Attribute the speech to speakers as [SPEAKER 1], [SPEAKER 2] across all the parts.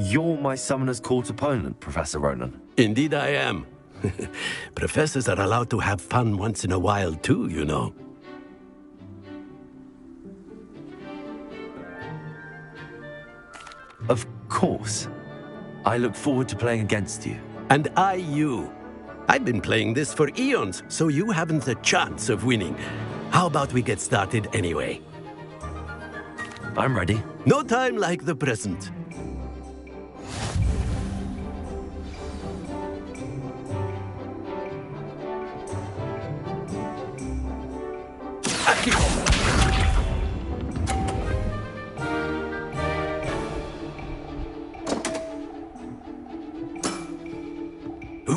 [SPEAKER 1] You're my Summoner's Court opponent, Professor Ronan.
[SPEAKER 2] Indeed I am. Professors are allowed to have fun once in a while too, you know.
[SPEAKER 1] Of course. I look forward to playing against you.
[SPEAKER 2] And I you. I've been playing this for eons, so you haven't a chance of winning. How about we get started anyway?
[SPEAKER 1] I'm ready.
[SPEAKER 2] No time like the present.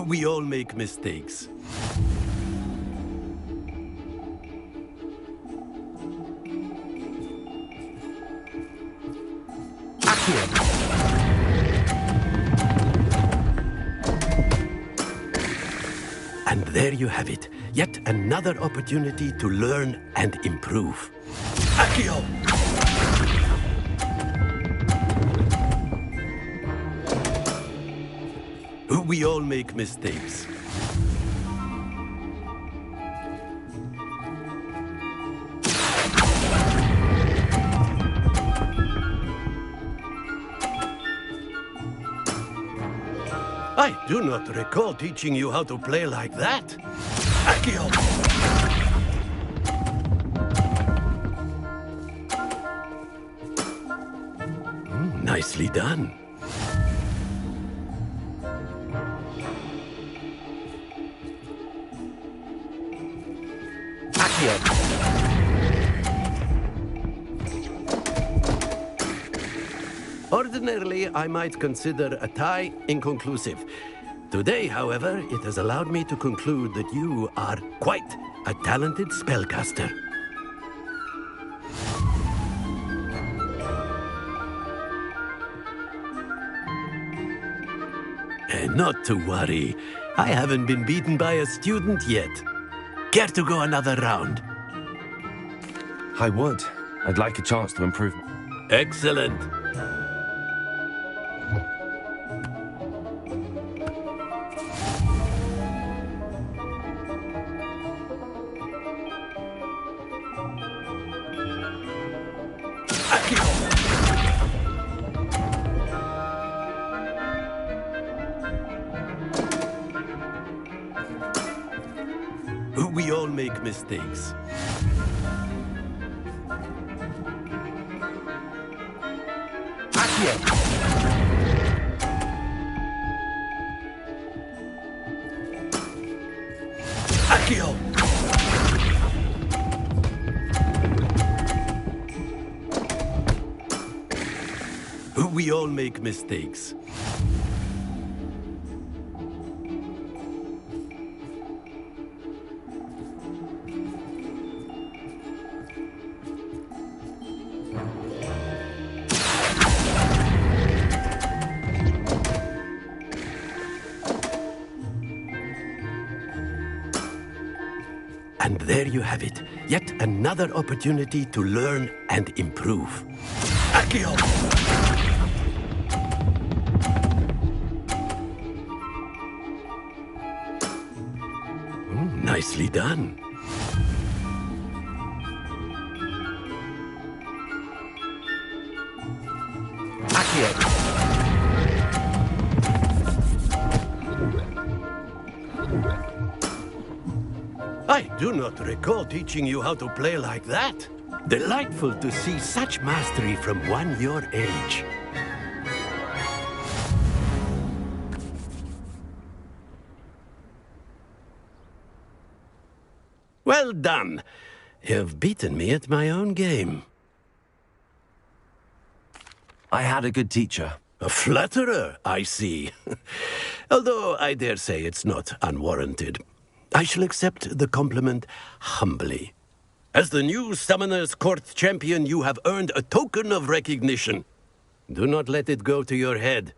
[SPEAKER 2] We all make mistakes. And there you have it. Yet another opportunity to learn and improve. Accio! We all make mistakes. I do not recall teaching you how to play like that. Accio! Nicely done. Ordinarily, I might consider a tie inconclusive. Today, however, it has allowed me to conclude that you are quite a talented spellcaster. Not to worry. I haven't been beaten by a student yet. Care to go another round?
[SPEAKER 1] I would. I'd like a chance to improve.
[SPEAKER 2] Excellent. We all make mistakes. Accio! We all make mistakes. And there you have it. Yet another opportunity to learn and improve. Accio! Nicely done. Accio! I do not recall teaching you how to play like that. Delightful to see such mastery from one your age. Well done. You've beaten me at my own game.
[SPEAKER 1] I had a good teacher.
[SPEAKER 2] A flatterer, I see. Although I dare say it's not unwarranted. I shall accept the compliment humbly. As the new Summoner's Court champion, you have earned a token of recognition. Do not let it go to your head.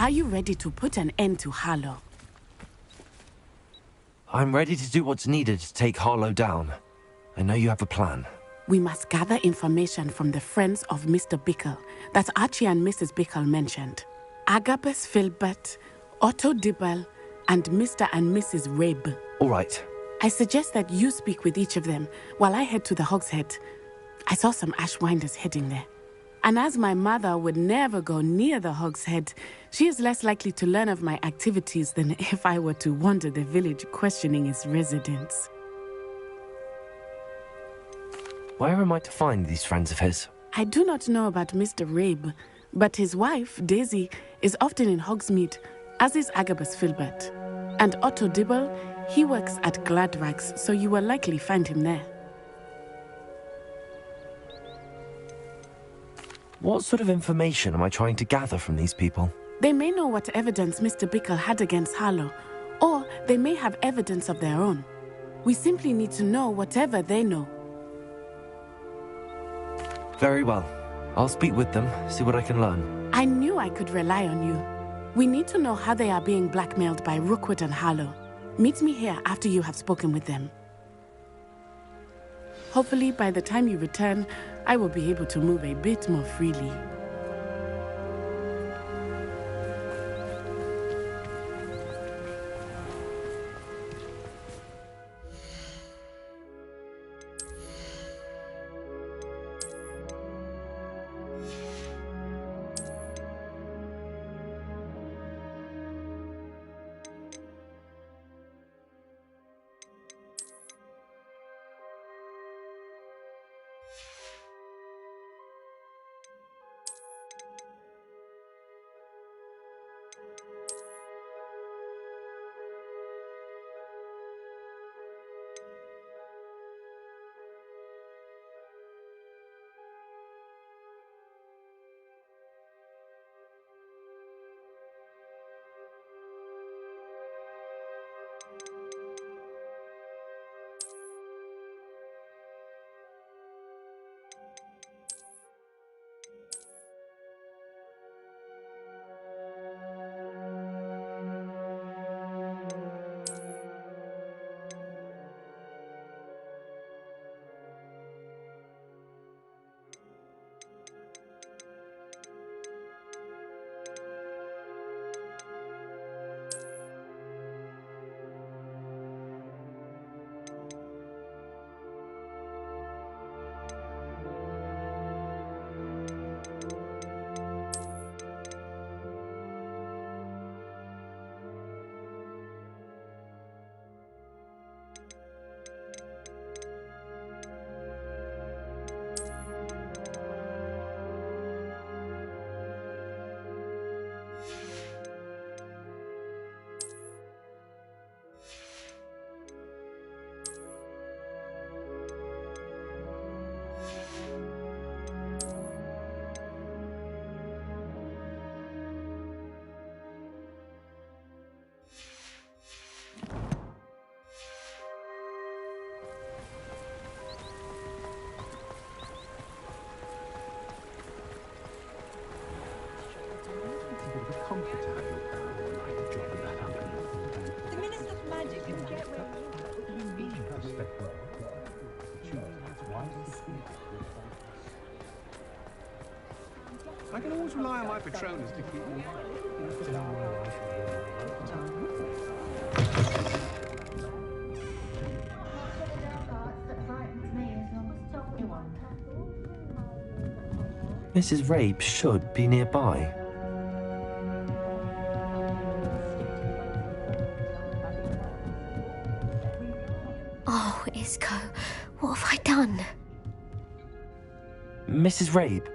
[SPEAKER 3] Are you ready to put an end to Harlow?
[SPEAKER 1] I'm ready to do what's needed to take Harlow down. I know you have a plan.
[SPEAKER 3] We must gather information from the friends of Mr. Bickle that Archie and Mrs. Bickle mentioned. Agabus Filbert, Otto Dibble, and Mr. and Mrs. Rabe.
[SPEAKER 1] All right.
[SPEAKER 3] I suggest that you speak with each of them while I head to the Hogshead. I saw some Ashwinders heading there. And as my mother would never go near the Hogshead, she is less likely to learn of my activities than if I were to wander the village questioning its residents.
[SPEAKER 1] Where am I to find these friends of his?
[SPEAKER 3] I do not know about Mr. Rabe, but his wife, Daisy, is often in Hogsmeade, as is Agabus Filbert. And Otto Dibble, he works at Gladrags, so you will likely find him there.
[SPEAKER 1] What sort of information am I trying to gather from these people?
[SPEAKER 3] They may know what evidence Mr. Bickle had against Harlow, or they may have evidence of their own. We simply need to know whatever they know.
[SPEAKER 1] Very well. I'll speak with them, see what I can learn.
[SPEAKER 3] I knew I could rely on you. We need to know how they are being blackmailed by Rookwood and Harlow. Meet me here after you have spoken with them. Hopefully, by the time you return, I will be able to move a bit more freely.
[SPEAKER 4] The Minister of Magic can get rid of
[SPEAKER 5] I can always rely on my Patronus to keep me.
[SPEAKER 1] Mrs. Rabe should be nearby.
[SPEAKER 6] Oh, Isco, what have I done?
[SPEAKER 1] Mrs. Rabe,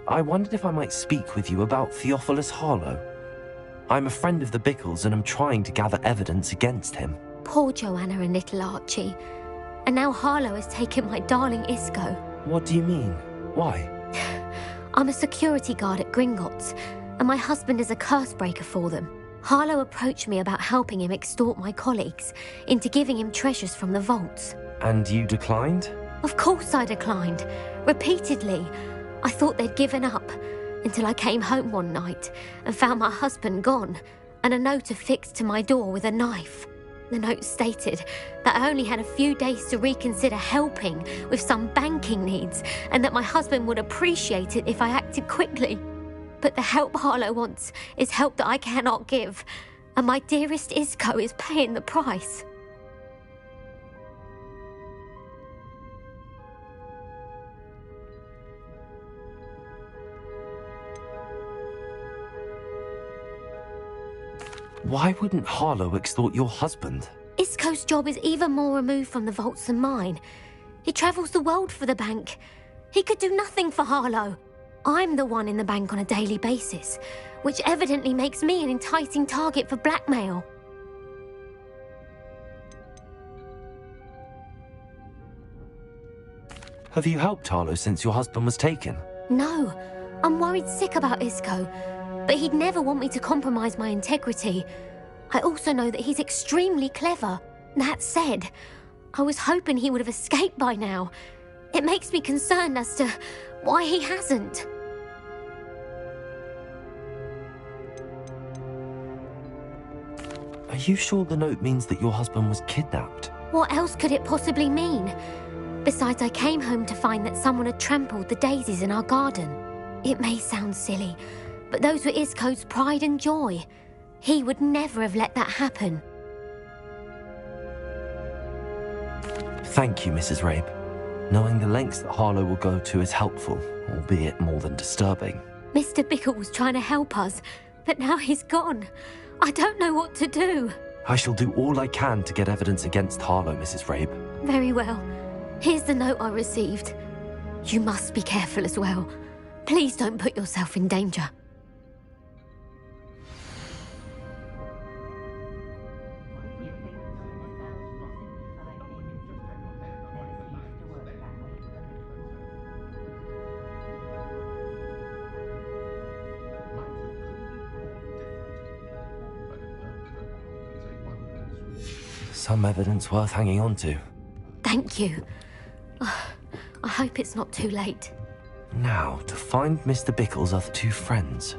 [SPEAKER 1] I wondered if I might speak with you about Theophilus Harlow. I'm a friend of the Bickles and I'm trying to gather evidence against him.
[SPEAKER 6] Poor Joanna and little Archie. And now Harlow has taken my darling Isco.
[SPEAKER 1] What do you mean? Why?
[SPEAKER 6] I'm a security guard at Gringotts, and my husband is a curse breaker for them. Harlow approached me about helping him extort my colleagues into giving him treasures from the vaults.
[SPEAKER 1] And you declined?
[SPEAKER 6] Of course I declined. Repeatedly. I thought they'd given up, until I came home one night and found my husband gone, and a note affixed to my door with a knife. The note stated that I only had a few days to reconsider helping with some banking needs, and that my husband would appreciate it if I acted quickly. But the help Harlow wants is help that I cannot give, and my dearest Isco is paying the price.
[SPEAKER 1] Why wouldn't Harlow extort your husband?
[SPEAKER 6] Isco's job is even more removed from the vaults than mine. He travels the world for the bank. He could do nothing for Harlow. I'm the one in the bank on a daily basis, which evidently makes me an enticing target for blackmail.
[SPEAKER 1] Have you helped Harlow since your husband was taken?
[SPEAKER 6] No, I'm worried sick about Isco, but he'd never want me to compromise my integrity. I also know that he's extremely clever. That said, I was hoping he would have escaped by now. It makes me concerned as to why he hasn't.
[SPEAKER 1] Are you sure the note means that your husband was kidnapped?
[SPEAKER 6] What else could it possibly mean? Besides, I came home to find that someone had trampled the daisies in our garden. It may sound silly, but those were Isco's pride and joy. He would never have let that happen.
[SPEAKER 1] Thank you, Mrs. Rabe. Knowing the lengths that Harlow will go to is helpful, albeit more than disturbing.
[SPEAKER 6] Mr. Bickle was trying to help us, but now he's gone. I don't know what to do.
[SPEAKER 1] I shall do all I can to get evidence against Harlow, Mrs. Rabe.
[SPEAKER 6] Very well. Here's the note I received. You must be careful as well. Please don't put yourself in danger.
[SPEAKER 1] Some evidence worth hanging on to.
[SPEAKER 6] Thank you. I hope it's not too late.
[SPEAKER 1] Now, to find Mr. Bickle's other two friends.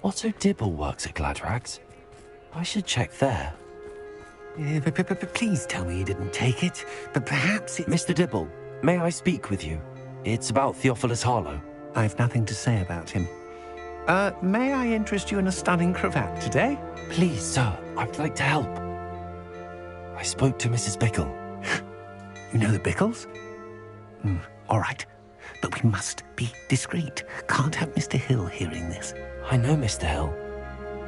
[SPEAKER 1] Otto Dibble works at Gladrags. I should check there.
[SPEAKER 7] Please tell me you didn't take it. But perhaps it...
[SPEAKER 1] Mr. Dibble, may I speak with you? It's about Theophilus Harlow.
[SPEAKER 7] I've nothing to say about him. May I interest you in a stunning cravat today?
[SPEAKER 1] Please, sir, I'd like to help. I spoke to Mrs. Bickle.
[SPEAKER 7] You know the Bickles? All right. But we must be discreet. Can't have Mr. Hill hearing this.
[SPEAKER 1] I know Mr. Hill.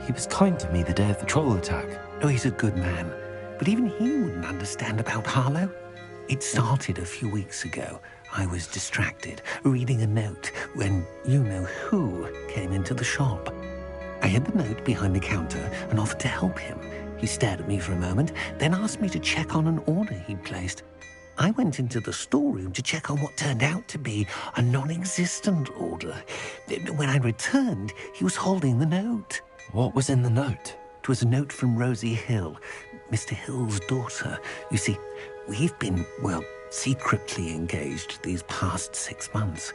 [SPEAKER 1] He was kind to me the day of the troll attack.
[SPEAKER 7] Oh, he's a good man. But even he wouldn't understand about Harlow. It started a few weeks ago. I was distracted, reading a note, when you-know-who came into the shop. I hid the note behind the counter and offered to help him. He stared at me for a moment, then asked me to check on an order he'd placed. I went into the storeroom to check on what turned out to be a non-existent order. When I returned, he was holding the note.
[SPEAKER 1] What was in the note?
[SPEAKER 7] It was a note from Rosie Hill, Mr. Hill's daughter. You see, we've been, well, secretly engaged these past 6 months.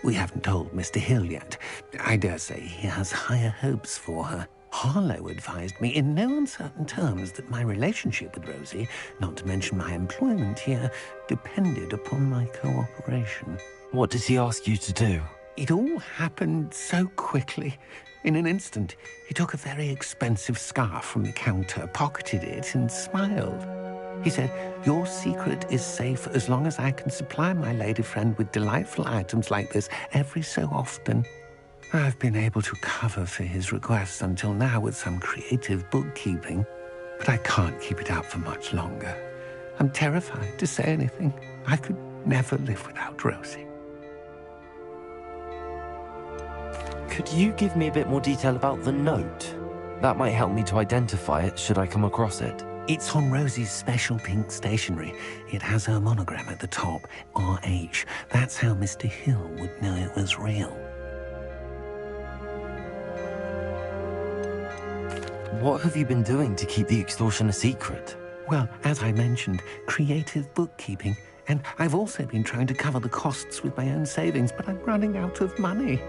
[SPEAKER 7] We haven't told Mr. Hill yet. I dare say he has higher hopes for her. Harlow advised me in no uncertain terms that my relationship with Rosie, not to mention my employment here, depended upon my cooperation.
[SPEAKER 1] What did he ask you to do?
[SPEAKER 7] It all happened so quickly. In an instant, he took a very expensive scarf from the counter, pocketed it, and smiled. He said, "Your secret is safe as long as I can supply my lady friend with delightful items like this every so often." I've been able to cover for his requests until now with some creative bookkeeping, but I can't keep it up for much longer. I'm terrified to say anything. I could never live without Rosie.
[SPEAKER 1] Could you give me a bit more detail about the note? That might help me to identify it should I come across it.
[SPEAKER 7] It's on Rosie's special pink stationery. It has her monogram at the top, RH. That's how Mr. Hill would know it was real.
[SPEAKER 1] What have you been doing to keep the extortion a secret?
[SPEAKER 7] Well, as I mentioned, creative bookkeeping. And I've also been trying to cover the costs with my own savings, but I'm running out of money.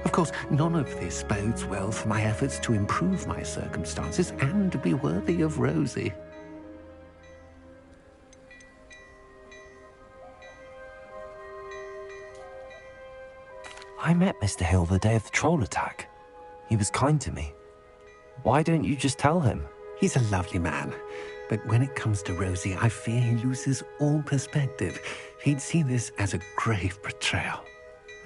[SPEAKER 7] Of course, none of this bodes well for my efforts to improve my circumstances and to be worthy of Rosie.
[SPEAKER 1] I met Mr. Hill the day of the troll attack. He was kind to me. Why don't you just tell him?
[SPEAKER 7] He's a lovely man, but when it comes to Rosie, I fear he loses all perspective. He'd see this as a grave betrayal.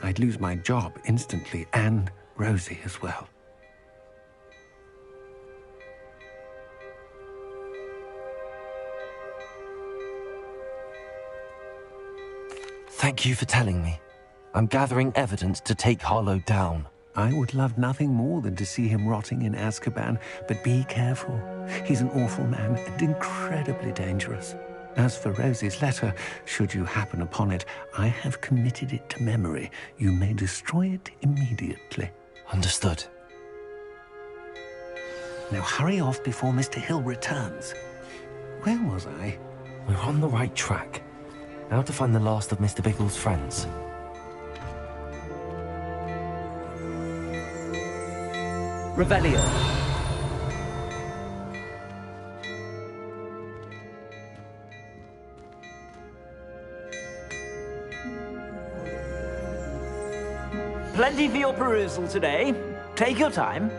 [SPEAKER 7] I'd lose my job instantly, and Rosie as well.
[SPEAKER 1] Thank you for telling me. I'm gathering evidence to take Harlow down.
[SPEAKER 7] I would love nothing more than to see him rotting in Azkaban, but be careful. He's an awful man and incredibly dangerous. As for Rosie's letter, should you happen upon it, I have committed it to memory. You may destroy it immediately.
[SPEAKER 1] Understood.
[SPEAKER 7] Now hurry off before Mr. Hill returns. Where was I?
[SPEAKER 1] We're on the right track. Now to find the last of Mr. Biggles' friends.
[SPEAKER 8] Revelio. Plenty for your perusal today. Take your time.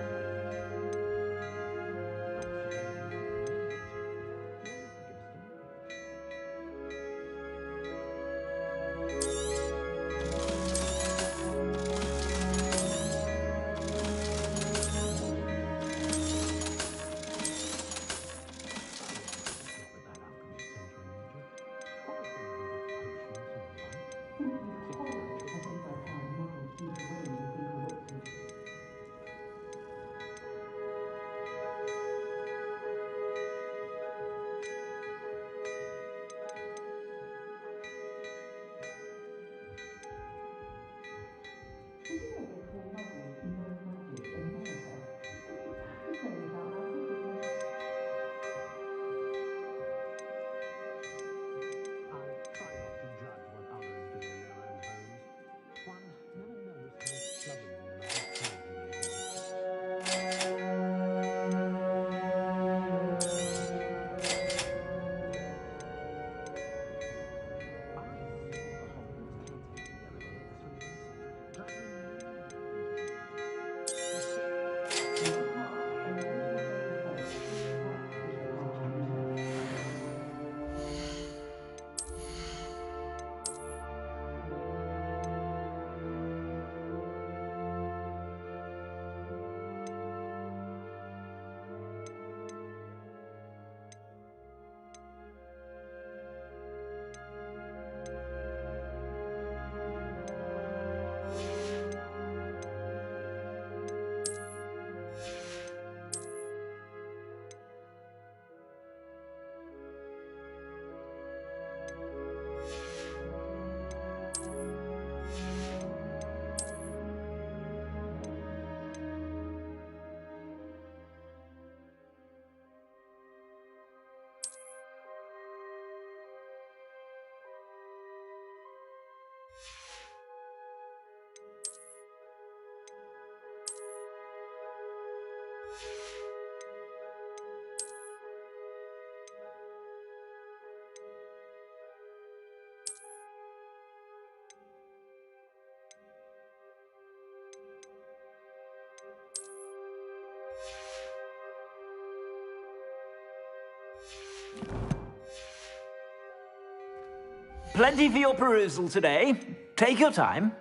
[SPEAKER 8] Plenty for your perusal today. Take your time.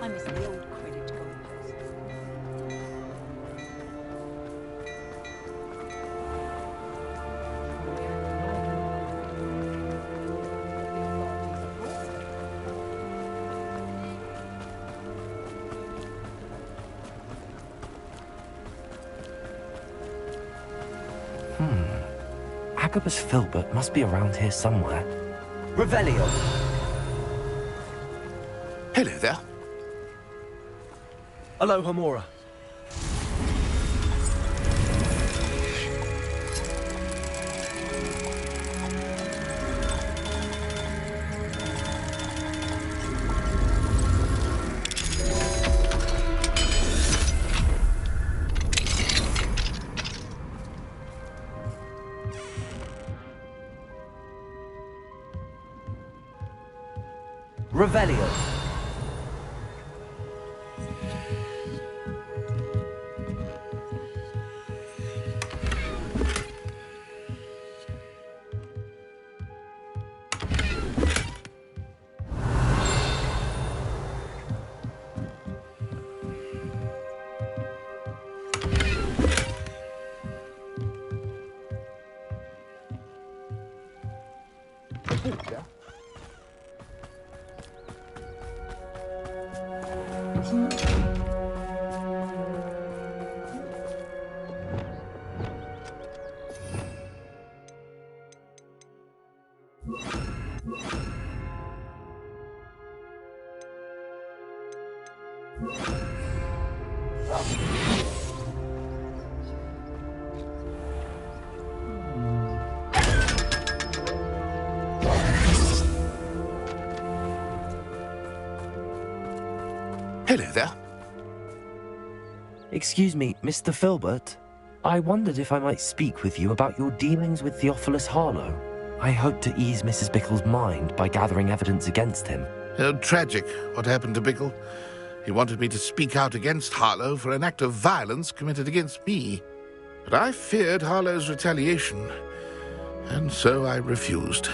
[SPEAKER 4] I miss the old credit holders.
[SPEAKER 1] Agabus Filbert must be around here somewhere.
[SPEAKER 8] Revelio.
[SPEAKER 5] Hello there.
[SPEAKER 8] Aloha Mora. Revelio.
[SPEAKER 9] Hello there.
[SPEAKER 1] Excuse me, Mr. Filbert. I wondered if I might speak with you about your dealings with Theophilus Harlow. I hope to ease Mrs. Bickle's mind by gathering evidence against him.
[SPEAKER 9] Tragic, what happened to Bickle. He wanted me to speak out against Harlow for an act of violence committed against me. But I feared Harlow's retaliation, and so I refused.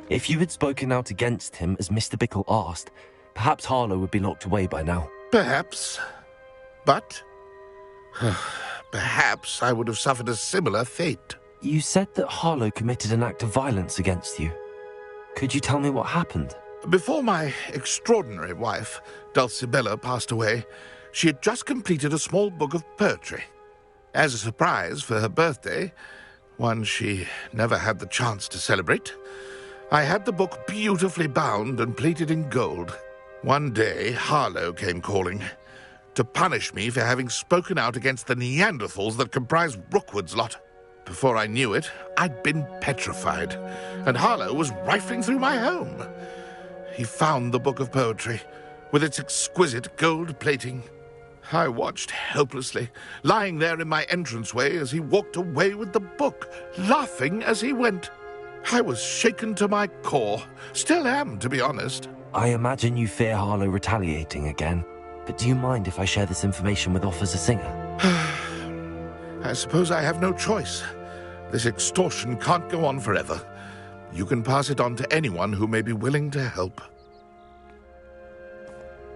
[SPEAKER 1] If you had spoken out against him as Mr. Bickle asked, perhaps Harlow would be locked away by now.
[SPEAKER 9] Perhaps. But perhaps I would have suffered a similar fate.
[SPEAKER 1] You said that Harlow committed an act of violence against you. Could you tell me what happened?
[SPEAKER 9] Before my extraordinary wife, Dulcibella, passed away, she had just completed a small book of poetry. As a surprise for her birthday, one she never had the chance to celebrate, I had the book beautifully bound and plated in gold. One day, Harlow came calling to punish me for having spoken out against the Neanderthals that comprised Rookwood's lot. Before I knew it, I'd been petrified, and Harlow was rifling through my home. He found the book of poetry, with its exquisite gold plating. I watched helplessly, lying there in my entranceway as he walked away with the book, laughing as he went. I was shaken to my core. Still am, to be honest.
[SPEAKER 1] I imagine you fear Harlow retaliating again, but do you mind if I share this information with Officer Singer?
[SPEAKER 9] I suppose I have no choice. This extortion can't go on forever. You can pass it on to anyone who may be willing to help.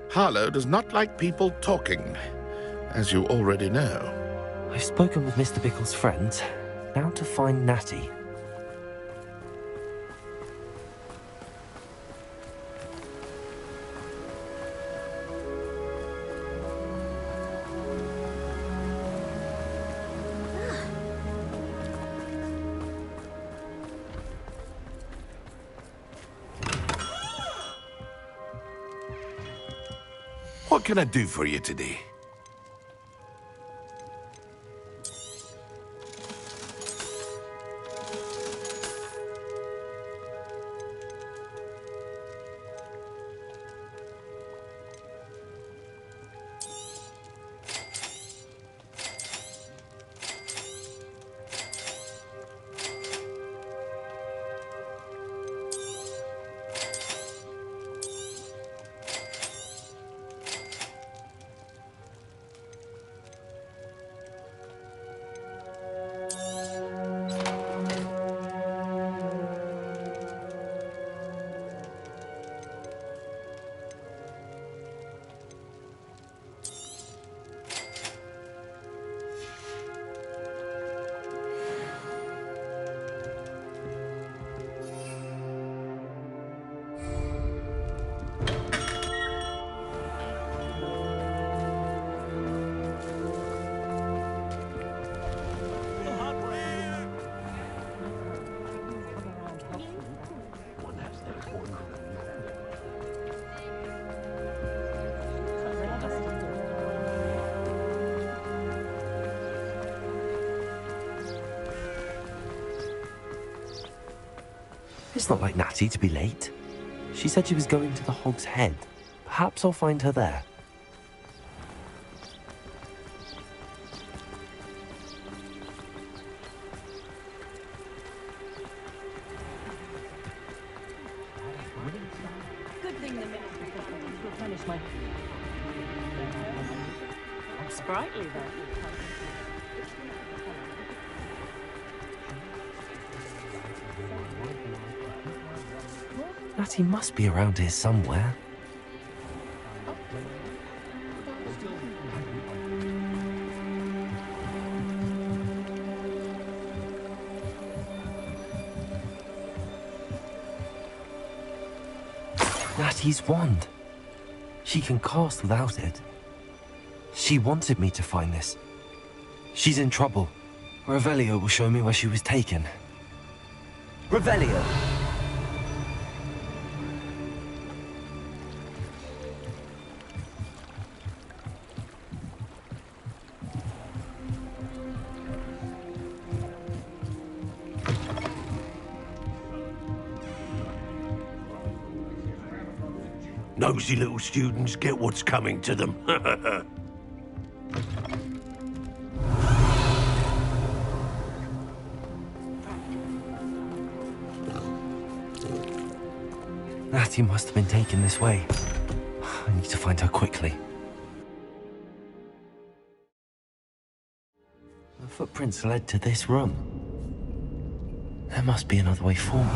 [SPEAKER 9] Harlow does not like people talking, as you already know.
[SPEAKER 1] I've spoken with Mr. Bickle's friends. Now to find Natty.
[SPEAKER 9] What can I do for you today?
[SPEAKER 1] It's not like Natty to be late. She said she was going to the Hog's Head. Perhaps I'll find her there.
[SPEAKER 4] Good thing the minute replenish my... Sprightly, though.
[SPEAKER 1] Natty must be around here somewhere. Hattie's wand. She can cast without it. She wanted me to find this. She's in trouble. Revelio will show me where she was taken.
[SPEAKER 8] Revelio.
[SPEAKER 2] Nosy little students get what's coming to them.
[SPEAKER 1] Hattie must have been taken this way. I need to find her quickly. The footprints led to this room. There must be another way forward.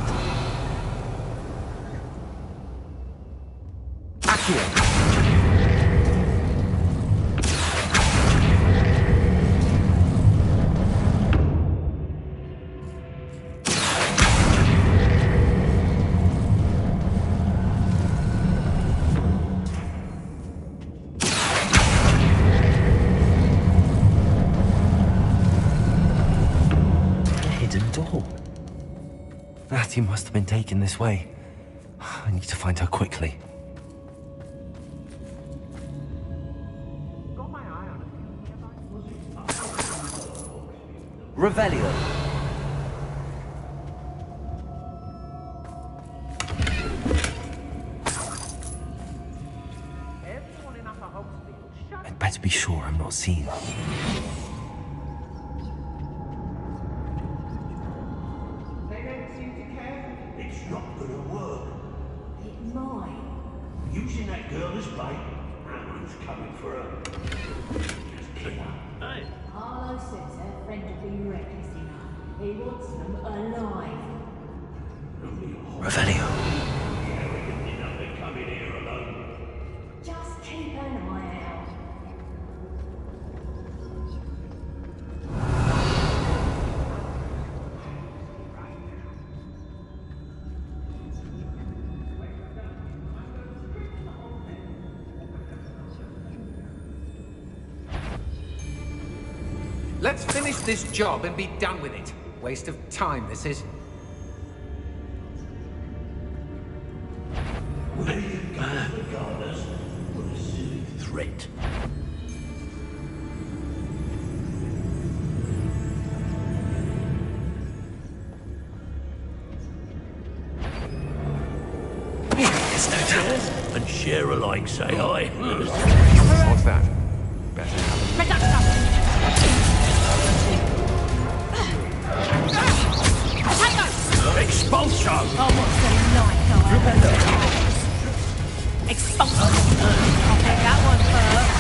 [SPEAKER 1] Hattie must have been taken this way. I need to find her quickly.
[SPEAKER 8] Revelio.
[SPEAKER 1] I'd better be sure I'm not seen.
[SPEAKER 2] It's not gonna work.
[SPEAKER 10] It might.
[SPEAKER 2] Using that girl as bait, Alan's coming for her. Just kill her. Hey.
[SPEAKER 10] Harlow says her friend will be reckless enough. He wants them alive.
[SPEAKER 1] Revelio.
[SPEAKER 2] Enough to come in here alone.
[SPEAKER 10] Just keep an eye out.
[SPEAKER 11] Let's finish this job and be done with it. Waste of time, this is.
[SPEAKER 2] Regardless, what a silly threat. And share alike, say I.
[SPEAKER 11] What's that? Better
[SPEAKER 2] Expulsion!
[SPEAKER 10] Oh, what's the light, guy? Expulsion. I'll take that one first.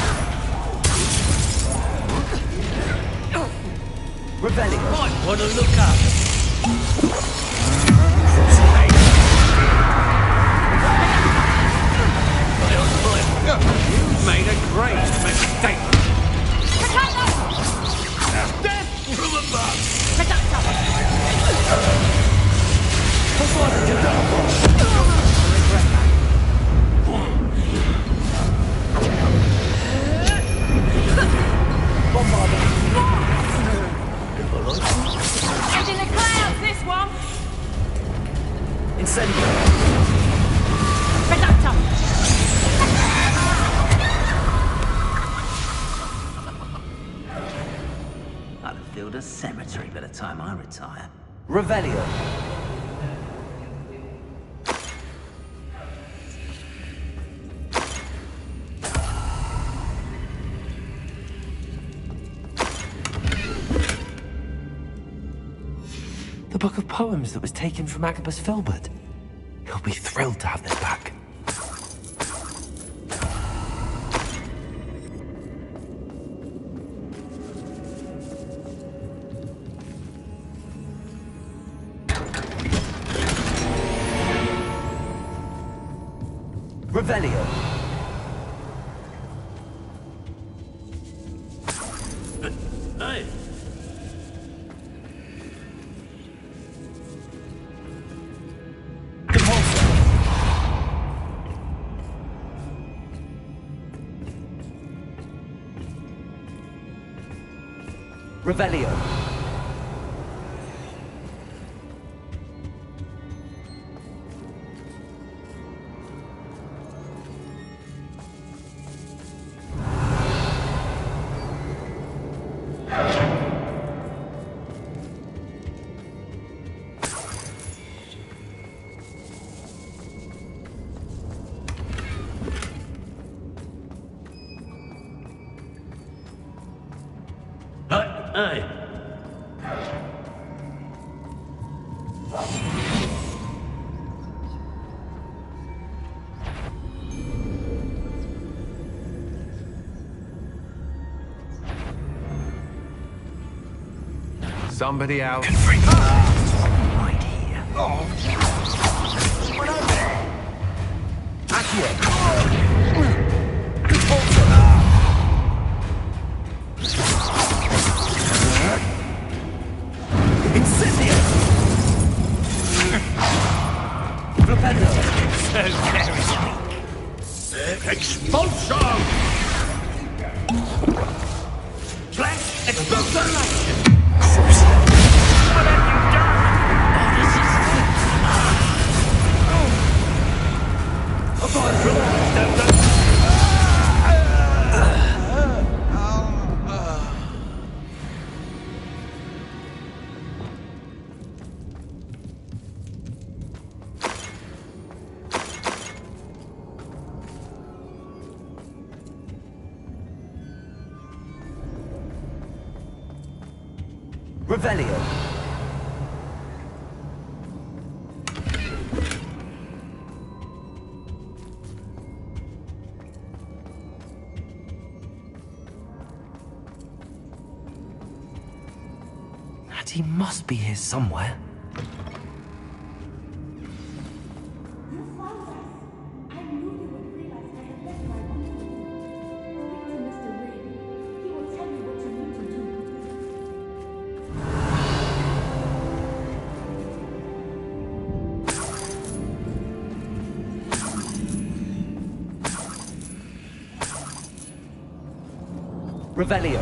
[SPEAKER 8] Revelio.
[SPEAKER 2] Might want to look up.
[SPEAKER 11] You made a great mistake.
[SPEAKER 2] Death from above!
[SPEAKER 10] It's in the clouds, this one.
[SPEAKER 8] Incendio.
[SPEAKER 10] Reductor.
[SPEAKER 8] I'll have filled a cemetery by the time I retire. Revelio.
[SPEAKER 1] The book of poems that was taken from Agabus Filbert. He'll be thrilled to have this back.
[SPEAKER 8] Revelio.
[SPEAKER 2] Hey!
[SPEAKER 8] Revelio.
[SPEAKER 2] Aye.
[SPEAKER 11] Somebody out.
[SPEAKER 1] Right here.
[SPEAKER 2] Expulsion! Flash expulsion! What have you done?
[SPEAKER 8] Revelio.
[SPEAKER 1] Natty must be here somewhere.
[SPEAKER 8] Revelio.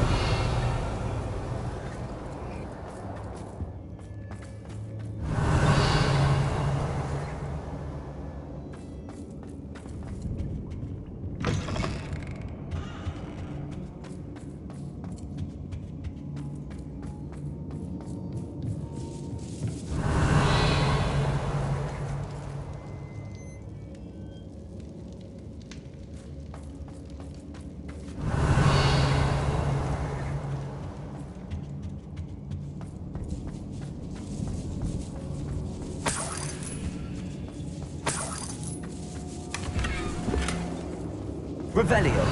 [SPEAKER 8] Revelio.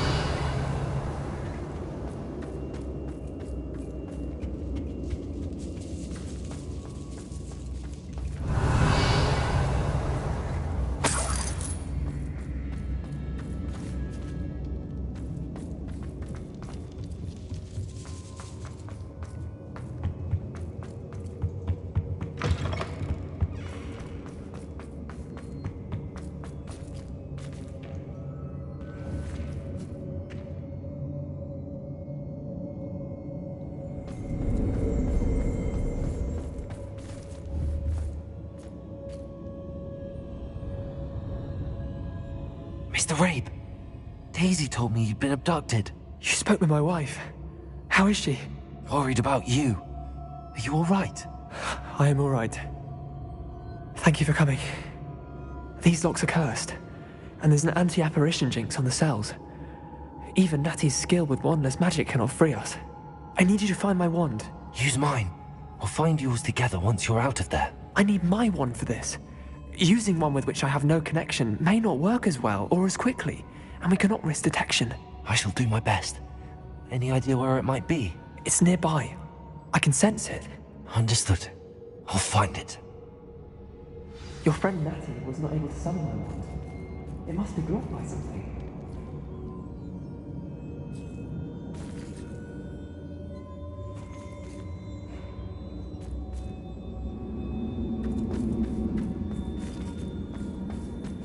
[SPEAKER 1] Mr. Rabe, Daisy told me you'd been abducted.
[SPEAKER 12] You spoke with my wife. How is she?
[SPEAKER 1] Worried about you. Are you all right?
[SPEAKER 12] I am all right. Thank you for coming. These locks are cursed, and there's an anti-apparition jinx on the cells. Even Natty's skill with wandless magic cannot free us. I need you to find my wand.
[SPEAKER 1] Use mine. We'll find yours together once you're out of there.
[SPEAKER 12] I need my wand for this. Using one with which I have no connection may not work as well or as quickly, and we cannot risk detection.
[SPEAKER 1] I shall do my best. Any idea where it might be?
[SPEAKER 12] It's nearby. I can sense it.
[SPEAKER 1] Understood. I'll find it.
[SPEAKER 12] Your friend Natty was not able to summon my wand. It must be blocked by something.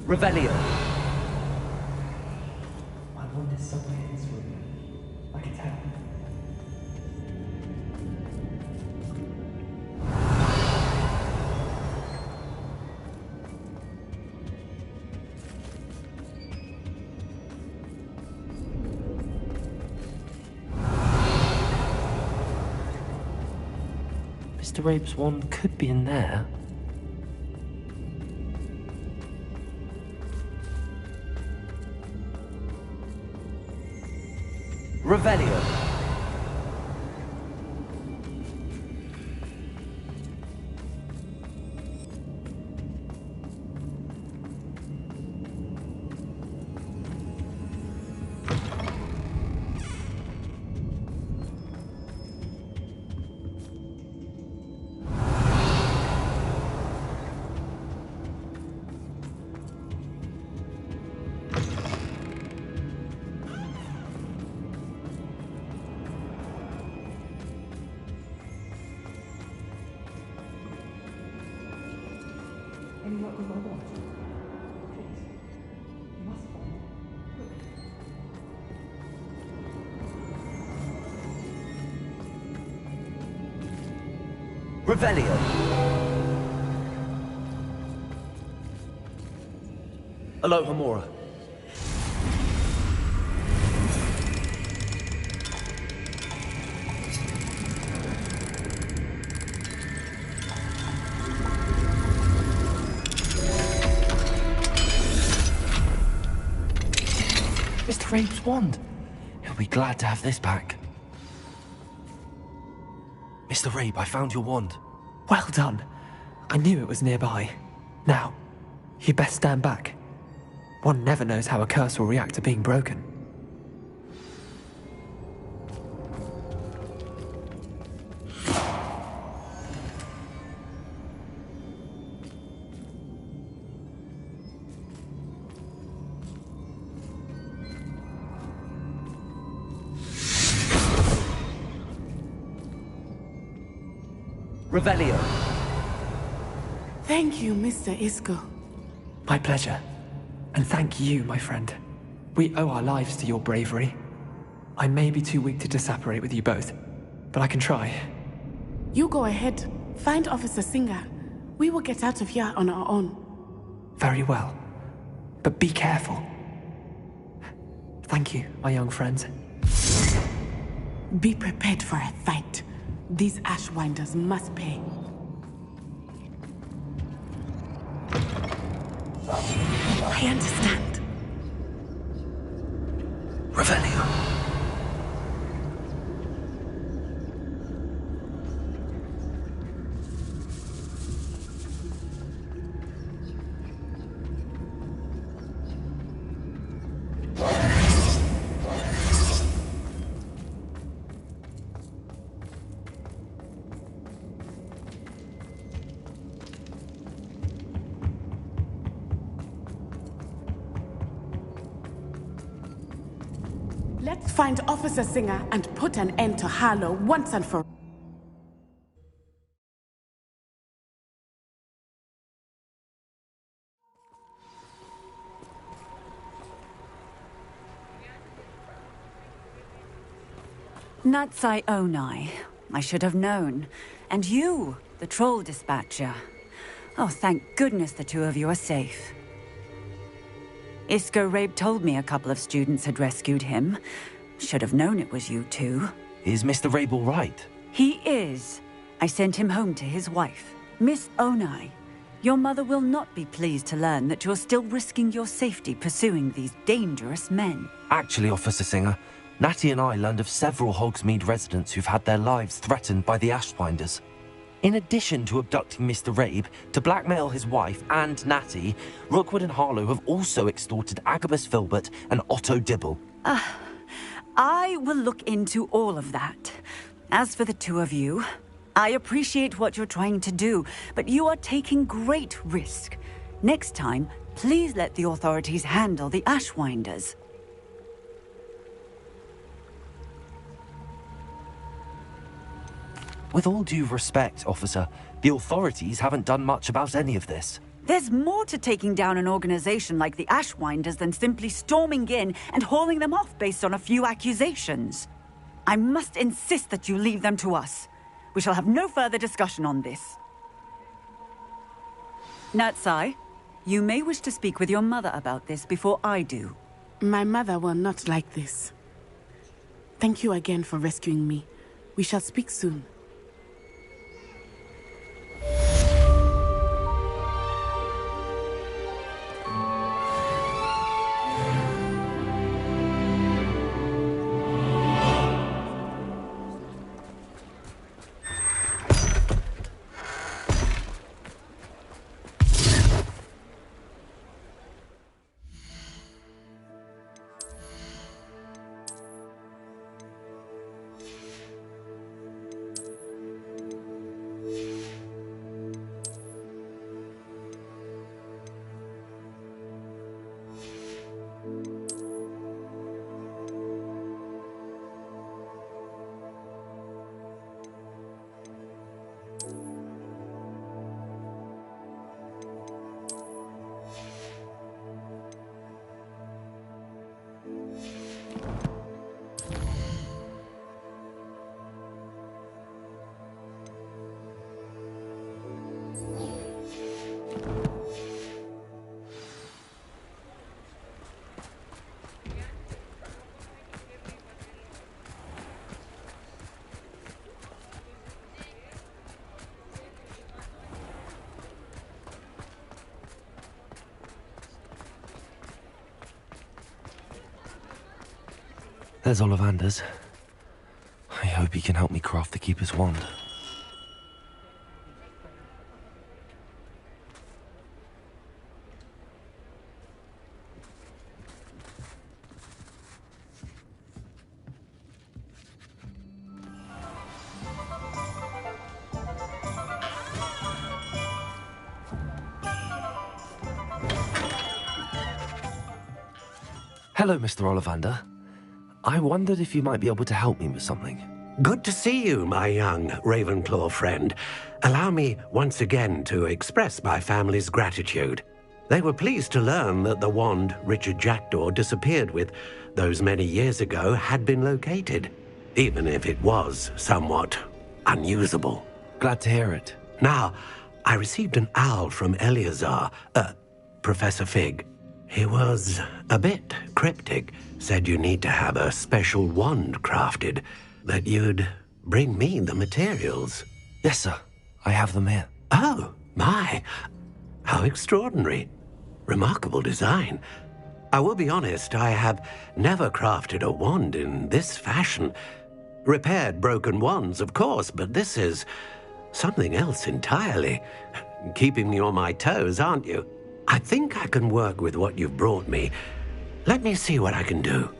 [SPEAKER 8] Revelio.
[SPEAKER 12] My wand is somewhere in this room. I can tell.
[SPEAKER 1] Mr. Rabe's wand could be in there.
[SPEAKER 8] Revelio. Revelio. Aloha Mora.
[SPEAKER 1] Mr. Rabe's wand. He'll be glad to have this back. Mr. Rabe, I found your wand.
[SPEAKER 12] Well done. I knew it was nearby. Now, you best stand back. One never knows how a curse will react to being broken.
[SPEAKER 8] Revelio.
[SPEAKER 3] Thank you, Mr. Isco.
[SPEAKER 12] My pleasure. And thank you, my friend. We owe our lives to your bravery. I may be too weak to disapparate with you both, but I can try.
[SPEAKER 3] You go ahead. Find Officer Singer. We will get out of here on our own.
[SPEAKER 12] Very well. But be careful. Thank you, my young friends.
[SPEAKER 3] Be prepared for a fight. These Ashwinders must pay. I understand.
[SPEAKER 1] Revelio.
[SPEAKER 3] Let's find Officer Singer and put an end to Harlow once and for all.
[SPEAKER 10] Natsai Onai. I should have known. And you, the troll dispatcher. Oh, thank goodness the two of you are safe. Isco Rabe told me a couple of students had rescued him. Should have known it was you two.
[SPEAKER 1] Is Mr. Rabe all right?
[SPEAKER 10] He is. I sent him home to his wife, Miss Onai. Your mother will not be pleased to learn that you're still risking your safety pursuing these dangerous men.
[SPEAKER 1] Actually, Officer Singer, Natty and I learned of several Hogsmeade residents who've had their lives threatened by the Ashwinders. In addition to abducting Mr. Rabe to blackmail his wife and Natty, Rookwood and Harlow have also extorted Agabus Filbert and Otto Dibble.
[SPEAKER 10] I will look into all of that. As for the two of you, I appreciate what you're trying to do, but you are taking great risk. Next time, please let the authorities handle the Ashwinders.
[SPEAKER 1] With all due respect, officer, the authorities haven't done much about any of this.
[SPEAKER 10] There's more to taking down an organization like the Ashwinders than simply storming in and hauling them off based on a few accusations. I must insist that you leave them to us. We shall have no further discussion on this. Natsai, you may wish to speak with your mother about this before I do.
[SPEAKER 3] My mother will not like this. Thank you again for rescuing me. We shall speak soon.
[SPEAKER 1] There's Ollivander's. I hope he can help me craft the Keeper's wand. Hello, Mr. Ollivander. I wondered if you might be able to help me with something.
[SPEAKER 2] Good to see you, my young Ravenclaw friend. Allow me once again to express my family's gratitude. They were pleased to learn that the wand Richard Jackdaw disappeared with those many years ago had been located, even if it was somewhat unusable.
[SPEAKER 1] Glad to hear it.
[SPEAKER 2] Now, I received an owl from Eleazar, Professor Fig. He was a bit cryptic, said you need to have a special wand crafted, that you'd bring me the materials.
[SPEAKER 1] Yes, sir. I have them here.
[SPEAKER 2] Oh, my. How extraordinary. Remarkable design. I will be honest, I have never crafted a wand in this fashion. Repaired broken wands, of course, but this is something else entirely. Keeping me on my toes, aren't you? I think I can work with what you've brought me. Let me see what I can do.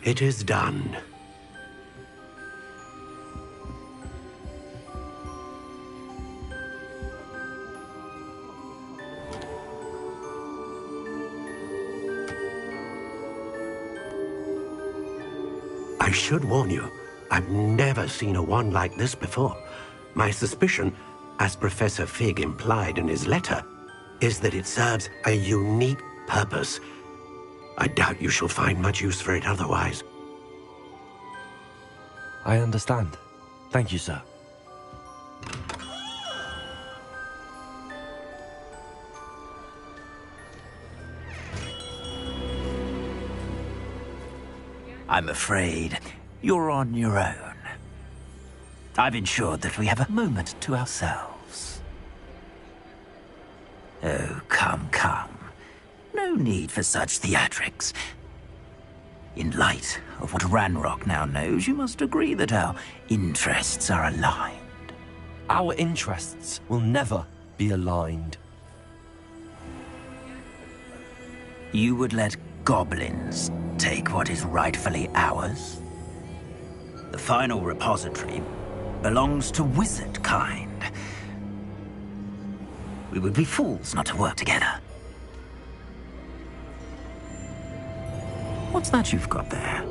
[SPEAKER 2] It is done. I should warn you, I've never seen a wand like this before. My suspicion, as Professor Fig implied in his letter, is that it serves a unique purpose. I doubt you shall find much use for it otherwise.
[SPEAKER 1] I understand. Thank you, sir.
[SPEAKER 13] I'm afraid you're on your own. I've ensured that we have a moment to ourselves. Oh, come. No need for such theatrics. In light of what Ranrock now knows, you must agree that our interests are aligned.
[SPEAKER 1] Our interests will never be aligned.
[SPEAKER 13] You would let goblins take what is rightfully ours? The final repository belongs to wizard kind. We would be fools not to work together. What's that you've got there?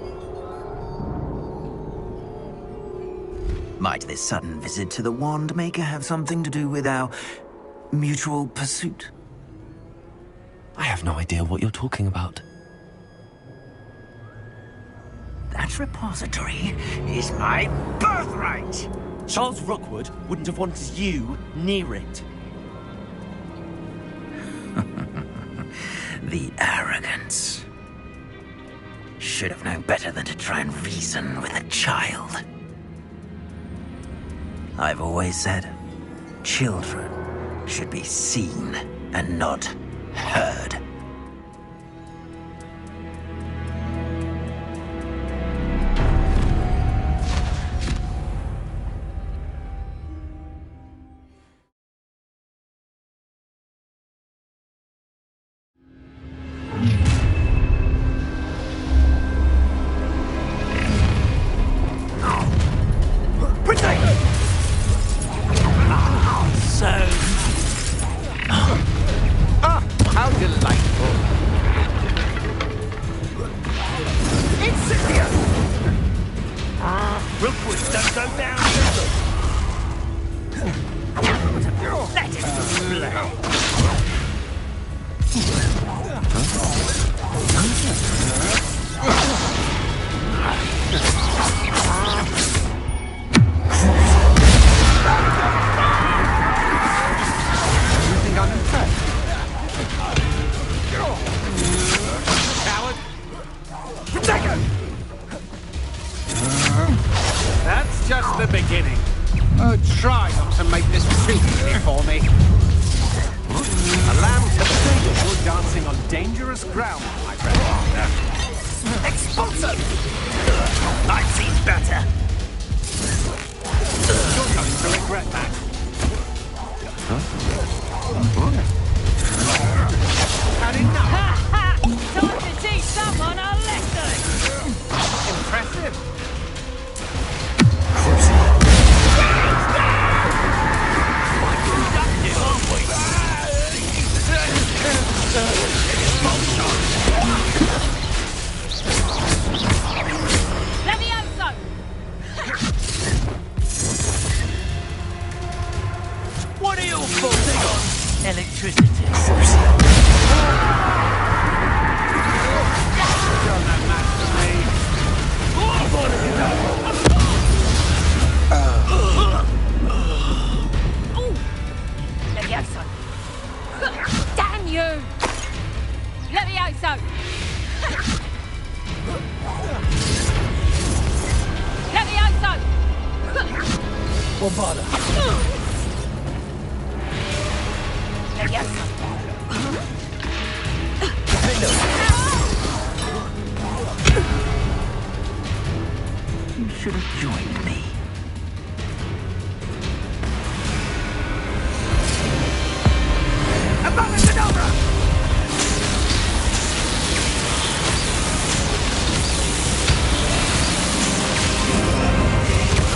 [SPEAKER 13] Might this sudden visit to the Wand Maker have something to do with our mutual pursuit?
[SPEAKER 1] I have no idea what you're talking about.
[SPEAKER 13] That repository is my birthright!
[SPEAKER 1] Charles Rookwood wouldn't have wanted you near it.
[SPEAKER 13] The arrogance. Should have known better than to try and reason with a child. I've always said, children should be seen and not heard.
[SPEAKER 7] How delightful.
[SPEAKER 11] That's just the beginning. Try not to make this too easy for me. A lamb to the you're dancing on dangerous ground, my friend.
[SPEAKER 13] Expulso! I've seen better.
[SPEAKER 11] You're going to regret that. Had enough.
[SPEAKER 4] Time to teach someone a lesson.
[SPEAKER 11] Impressive.
[SPEAKER 4] Levioso!
[SPEAKER 13] What are you bolting on? Electricity.
[SPEAKER 4] Levioso! Damn you! Levioso! Levioso!
[SPEAKER 13] What bother?
[SPEAKER 4] Levioso!
[SPEAKER 13] You should have joined me.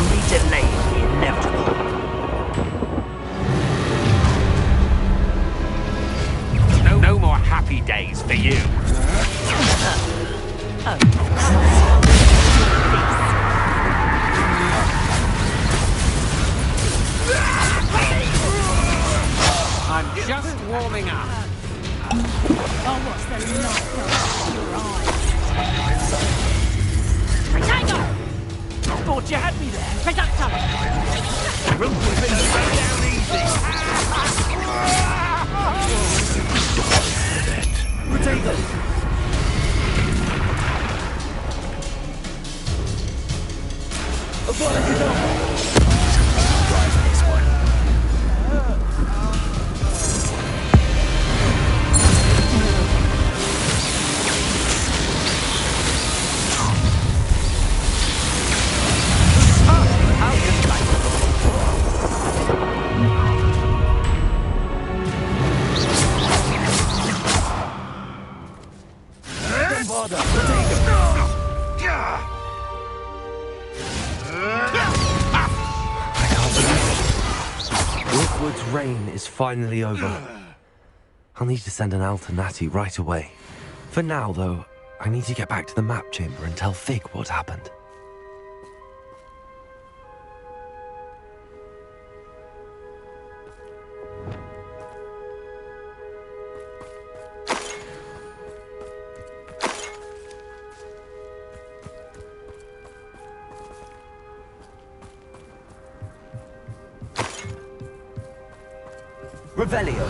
[SPEAKER 13] We delayed the inevitable.
[SPEAKER 11] No more happy days for you. I'm just warming up.
[SPEAKER 4] Oh, what's the light of your eyes? Protego!
[SPEAKER 13] Thought you had me there.
[SPEAKER 4] Reducto!
[SPEAKER 13] We'll keep it down easy. Potato.
[SPEAKER 1] Hogwarts' reign is finally over. I'll need to send an Al to Natty right away. For now, though, I need to get back to the map chamber and tell Fig what happened.
[SPEAKER 8] Revelio.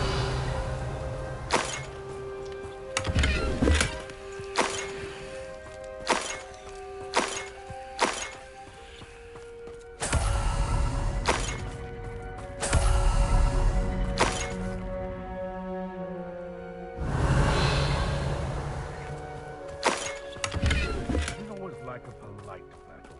[SPEAKER 5] Always like a polite battle.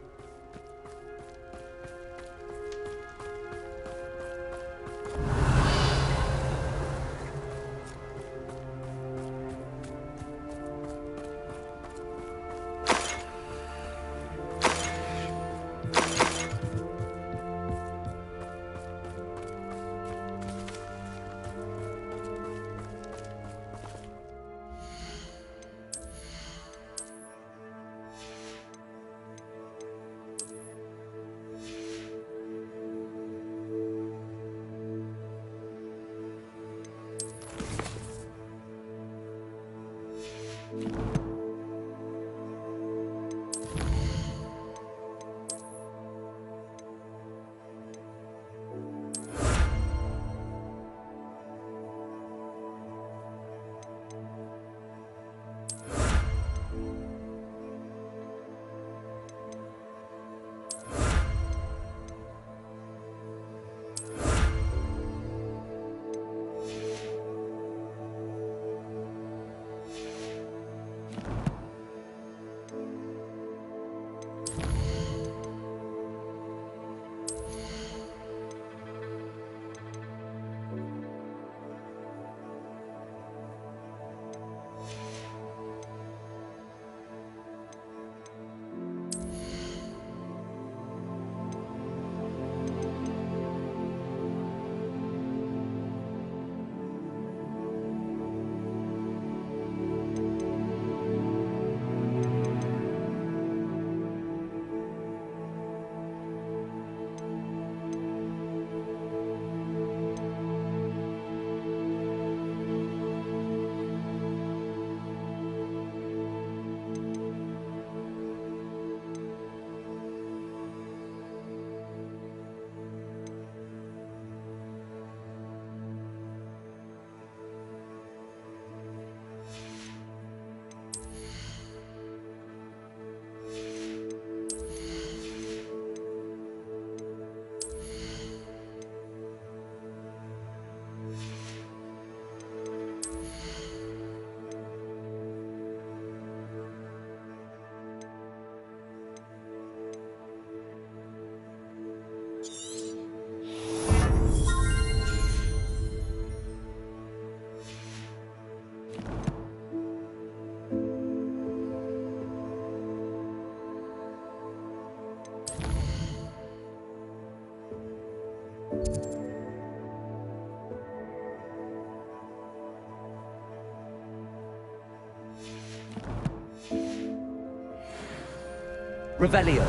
[SPEAKER 8] Revelio.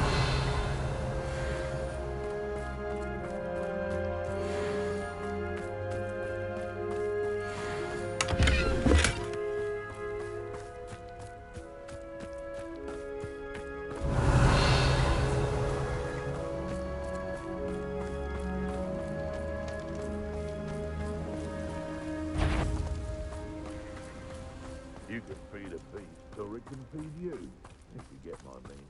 [SPEAKER 14] You can feed a beast, or it can feed you, if you get my meaning.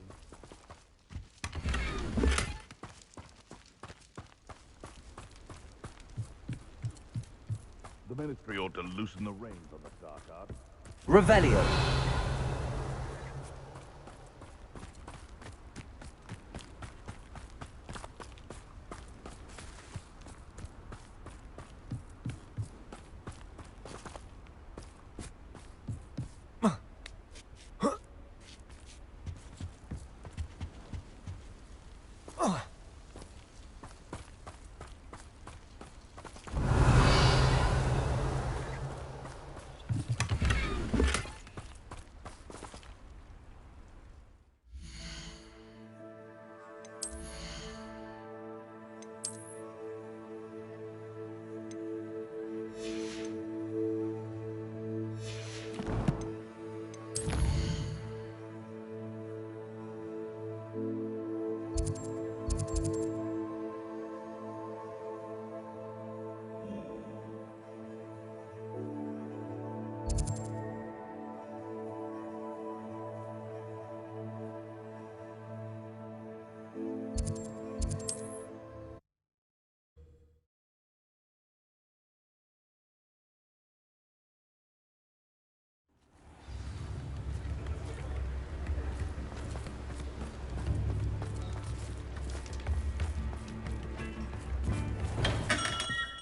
[SPEAKER 14] The Ministry ought to loosen the reins on the dark arts.
[SPEAKER 8] Revelio.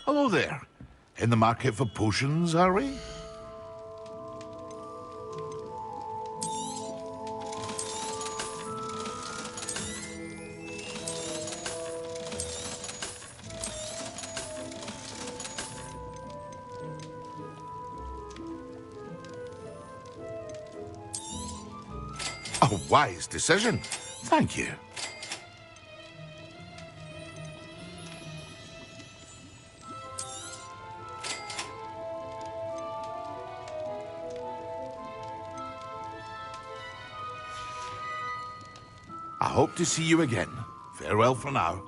[SPEAKER 9] Hello there. In the market for potions, are we? A wise decision. Thank you. I hope to see you again. Farewell for now.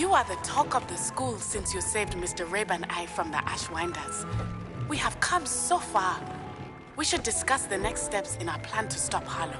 [SPEAKER 3] You are the talk of the school since you saved Mr. Rabe and I from the Ashwinders. We have come so far. We should discuss the next steps in our plan to stop Harlow.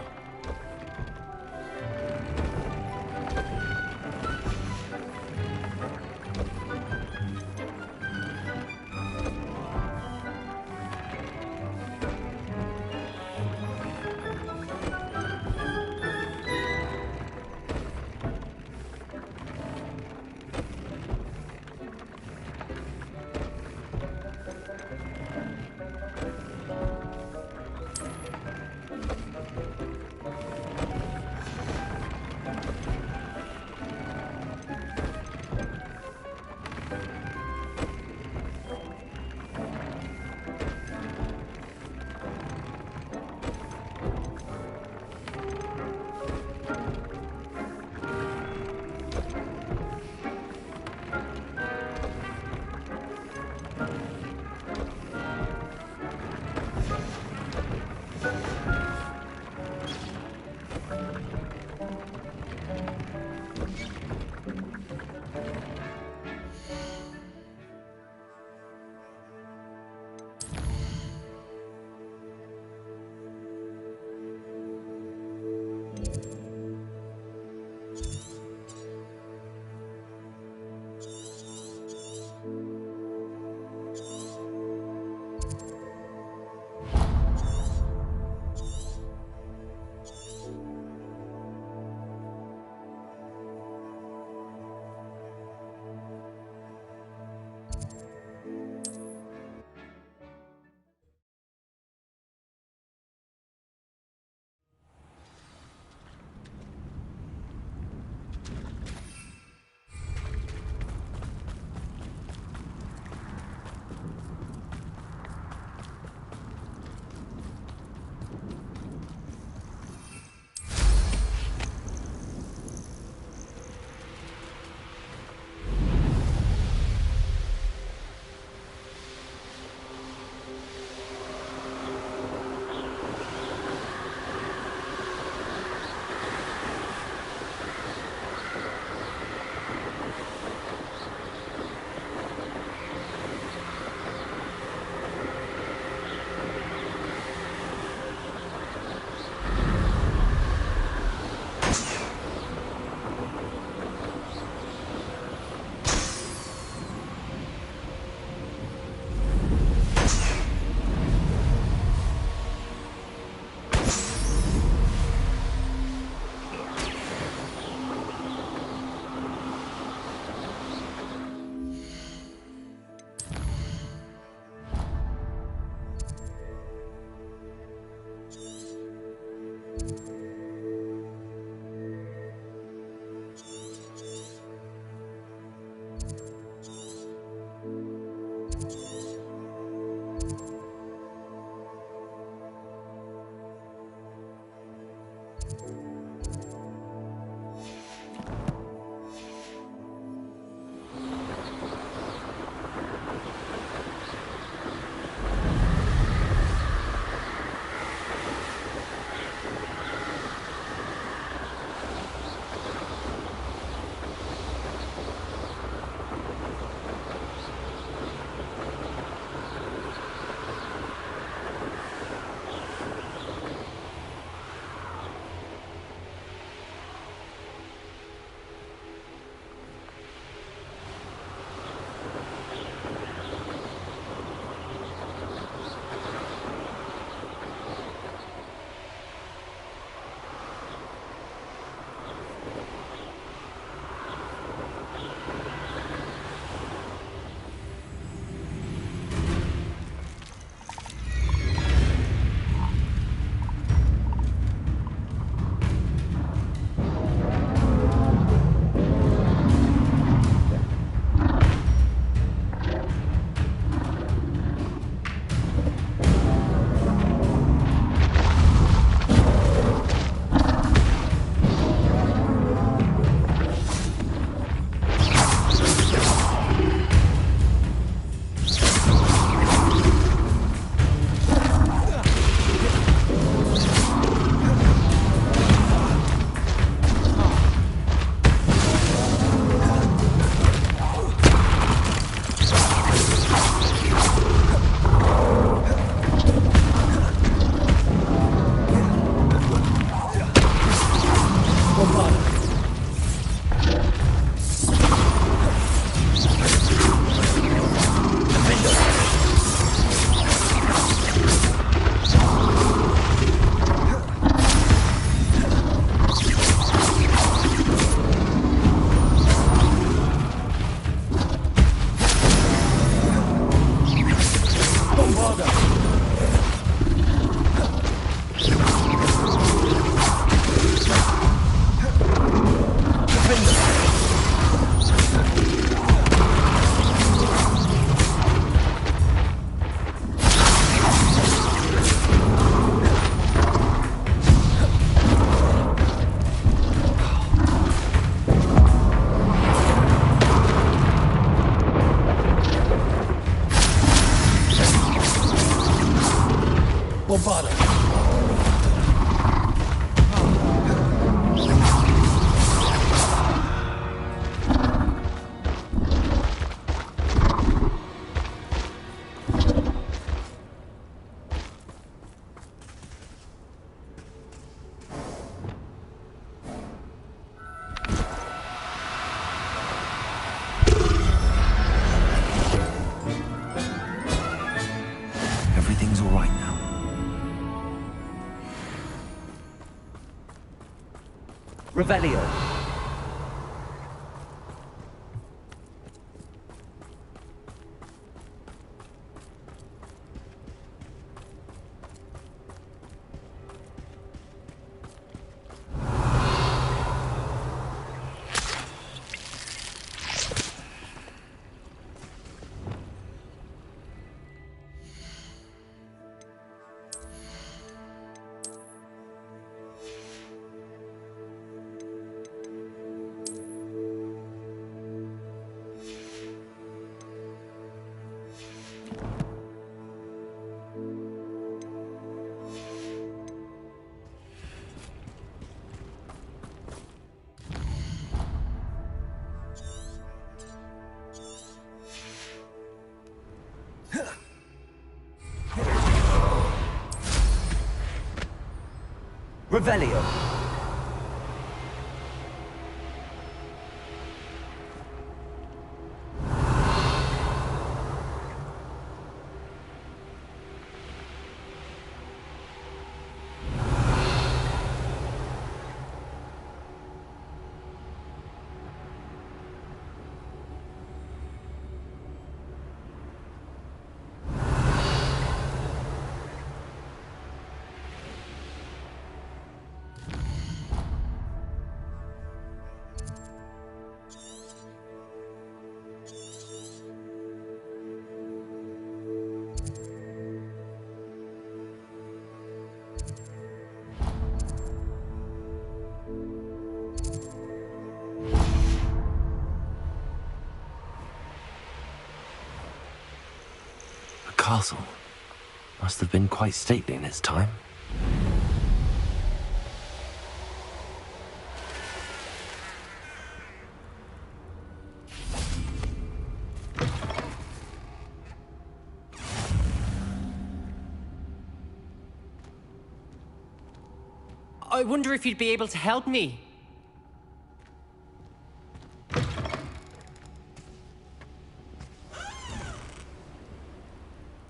[SPEAKER 2] Bombada!
[SPEAKER 1] Everything's all right now.
[SPEAKER 8] Revelio. Revelio.
[SPEAKER 1] The castle must have been quite stately in its time.
[SPEAKER 15] I wonder if you'd be able to help me.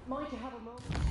[SPEAKER 15] Might you have a moment?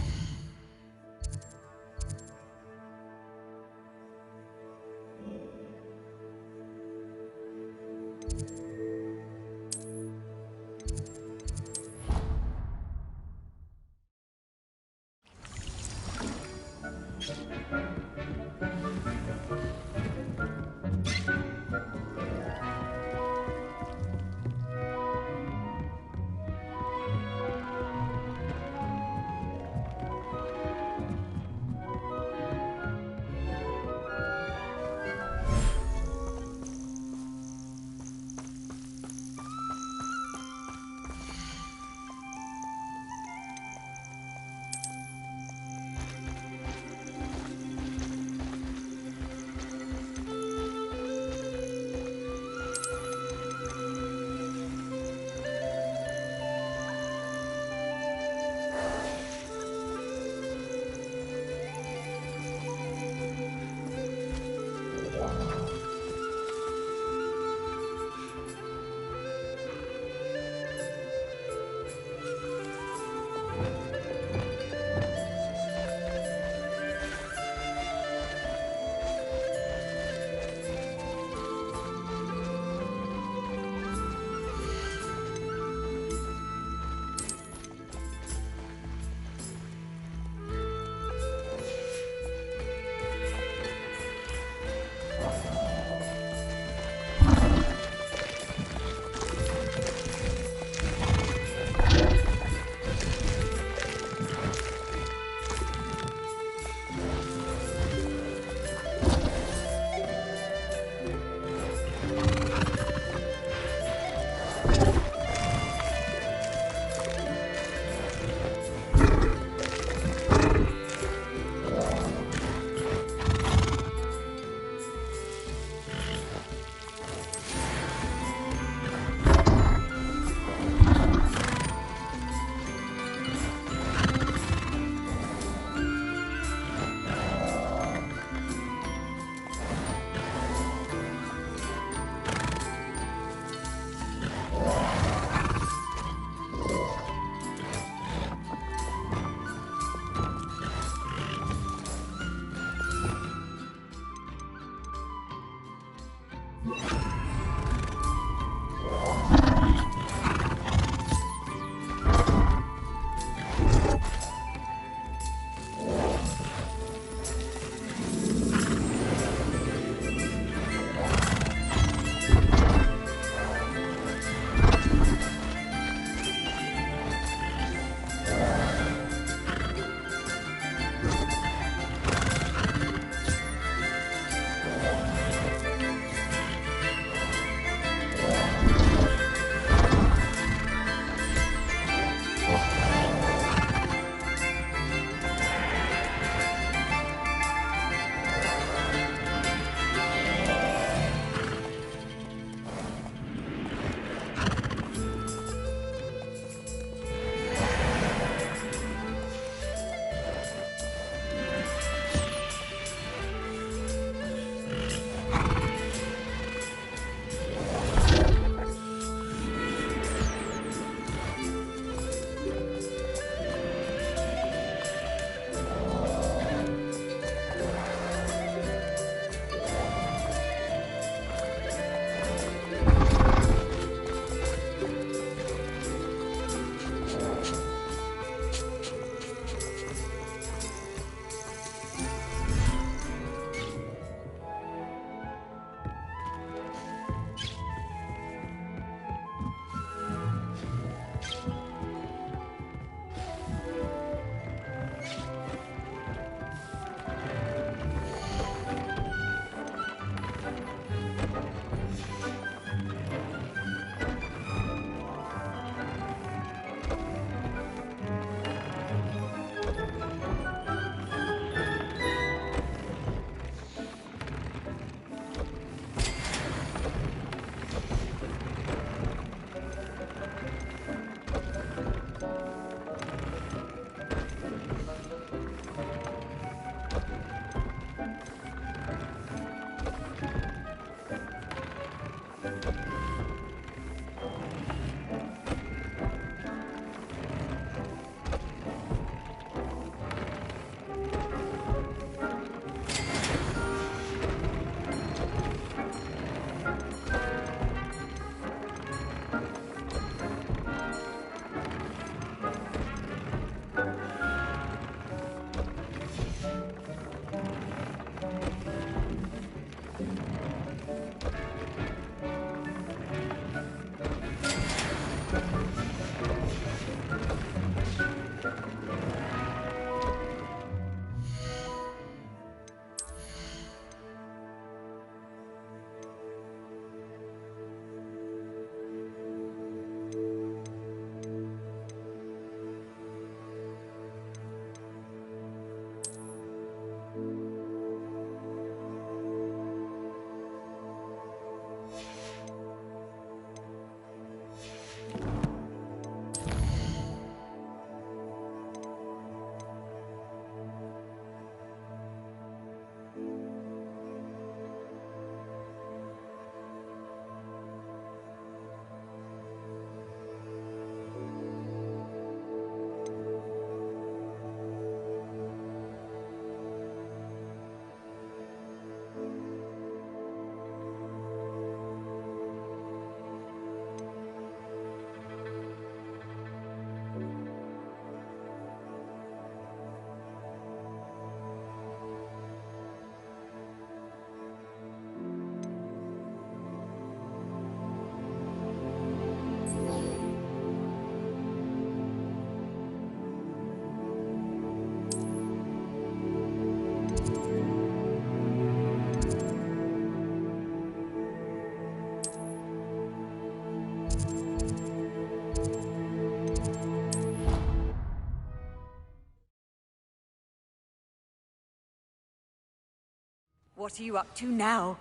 [SPEAKER 10] What are you up to now?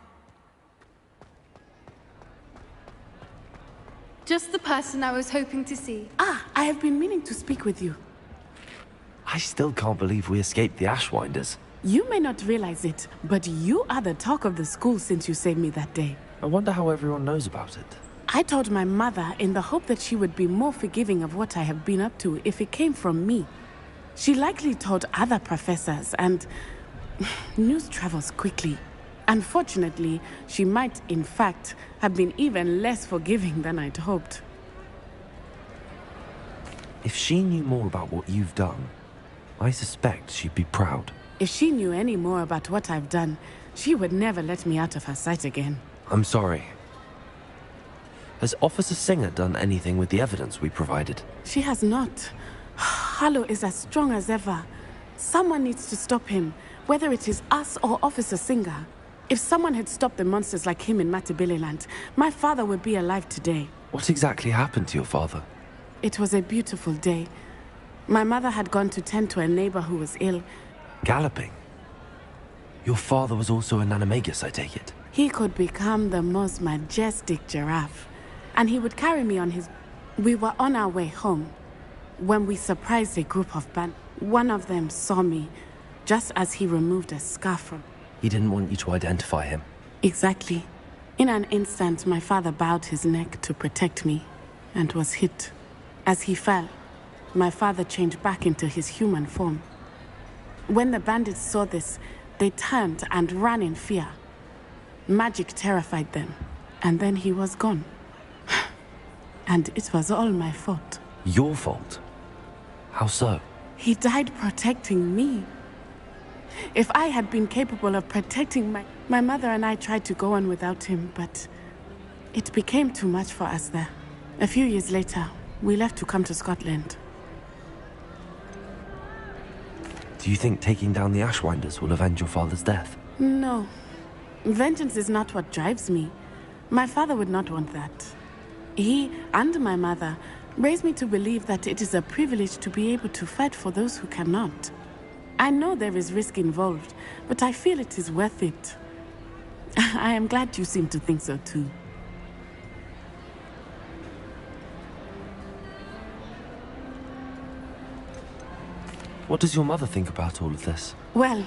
[SPEAKER 16] Just the person I was hoping to see.
[SPEAKER 3] Ah, I have been meaning to speak with you.
[SPEAKER 1] I still can't believe we escaped the Ashwinders.
[SPEAKER 3] You may not realize it, but you are the talk of the school since you saved me that day.
[SPEAKER 1] I wonder how everyone knows about it.
[SPEAKER 3] I told my mother in the hope that she would be more forgiving of what I have been up to if it came from me. She likely told other professors, and news travels quickly. Unfortunately, she might, in fact, have been even less forgiving than I'd hoped.
[SPEAKER 1] If she knew more about what you've done, I suspect she'd be proud.
[SPEAKER 3] If she knew any more about what I've done, she would never let me out of her sight again.
[SPEAKER 1] I'm sorry. Has Officer Singer done anything with the evidence we provided?
[SPEAKER 3] She has not. Harlow is as strong as ever. Someone needs to stop him, whether it is us or Officer Singer. If someone had stopped the monsters like him in Matabeleland, my father would be alive today.
[SPEAKER 1] What exactly happened to your father?
[SPEAKER 3] It was a beautiful day. My mother had gone to tend to a neighbor who was ill.
[SPEAKER 1] Galloping? Your father was also an animagus, I take it?
[SPEAKER 3] He could become the most majestic giraffe, and he would carry me on his... We were on our way home when we surprised a group of One of them saw me, just as he removed a scarf from...
[SPEAKER 1] He didn't want you to identify him.
[SPEAKER 3] Exactly. In an instant, my father bowed his neck to protect me, and was hit. As he fell, my father changed back into his human form. When the bandits saw this, they turned and ran in fear. Magic terrified them, and then he was gone. And it was all my fault.
[SPEAKER 1] Your fault? How so?
[SPEAKER 3] He died protecting me. If I had been capable of protecting my mother and I tried to go on without him, but it became too much for us there. A few years later, we left to come to Scotland.
[SPEAKER 1] Do you think taking down the Ashwinders will avenge your father's death?
[SPEAKER 3] No. Vengeance is not what drives me. My father would not want that. He and my mother raised me to believe that it is a privilege to be able to fight for those who cannot. I know there is risk involved, but I feel it is worth it. I am glad you seem to think so too.
[SPEAKER 1] What does your mother think about all of this?
[SPEAKER 3] Well,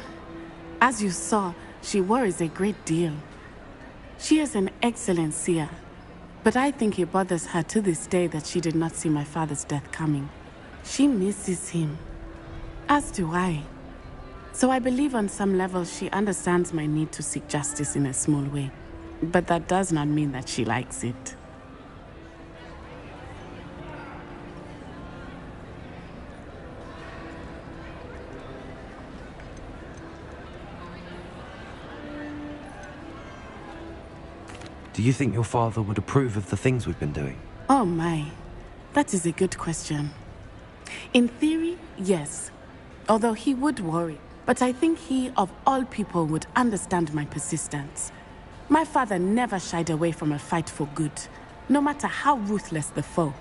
[SPEAKER 3] as you saw, she worries a great deal. She is an excellent seer, but I think it bothers her to this day that she did not see my father's death coming. She misses him, as do I. So I believe on some level she understands my need to seek justice in a small way. But that does not mean that she likes it.
[SPEAKER 1] Do you think your father would approve of the things we've been doing?
[SPEAKER 3] Oh my, that is a good question. In theory, yes. Although he would worry. But I think he, of all people, would understand my persistence. My father never shied away from a fight for good, no matter how ruthless the foe.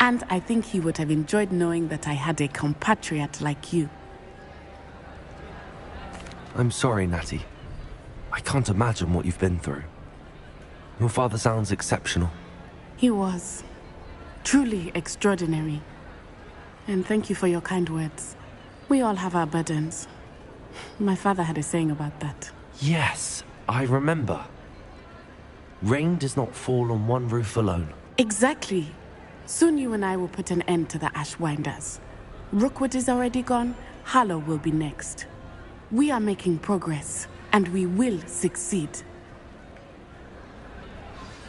[SPEAKER 3] And I think he would have enjoyed knowing that I had a compatriot like you.
[SPEAKER 1] I'm sorry, Natty. I can't imagine what you've been through. Your father sounds exceptional.
[SPEAKER 3] He was. Truly extraordinary. And thank you for your kind words. We all have our burdens. My father had a saying about that.
[SPEAKER 1] Yes, I remember. Rain does not fall on one roof alone.
[SPEAKER 3] Exactly. Soon you and I will put an end to the Ashwinders. Rookwood is already gone. Harlow will be next. We are making progress, and we will succeed.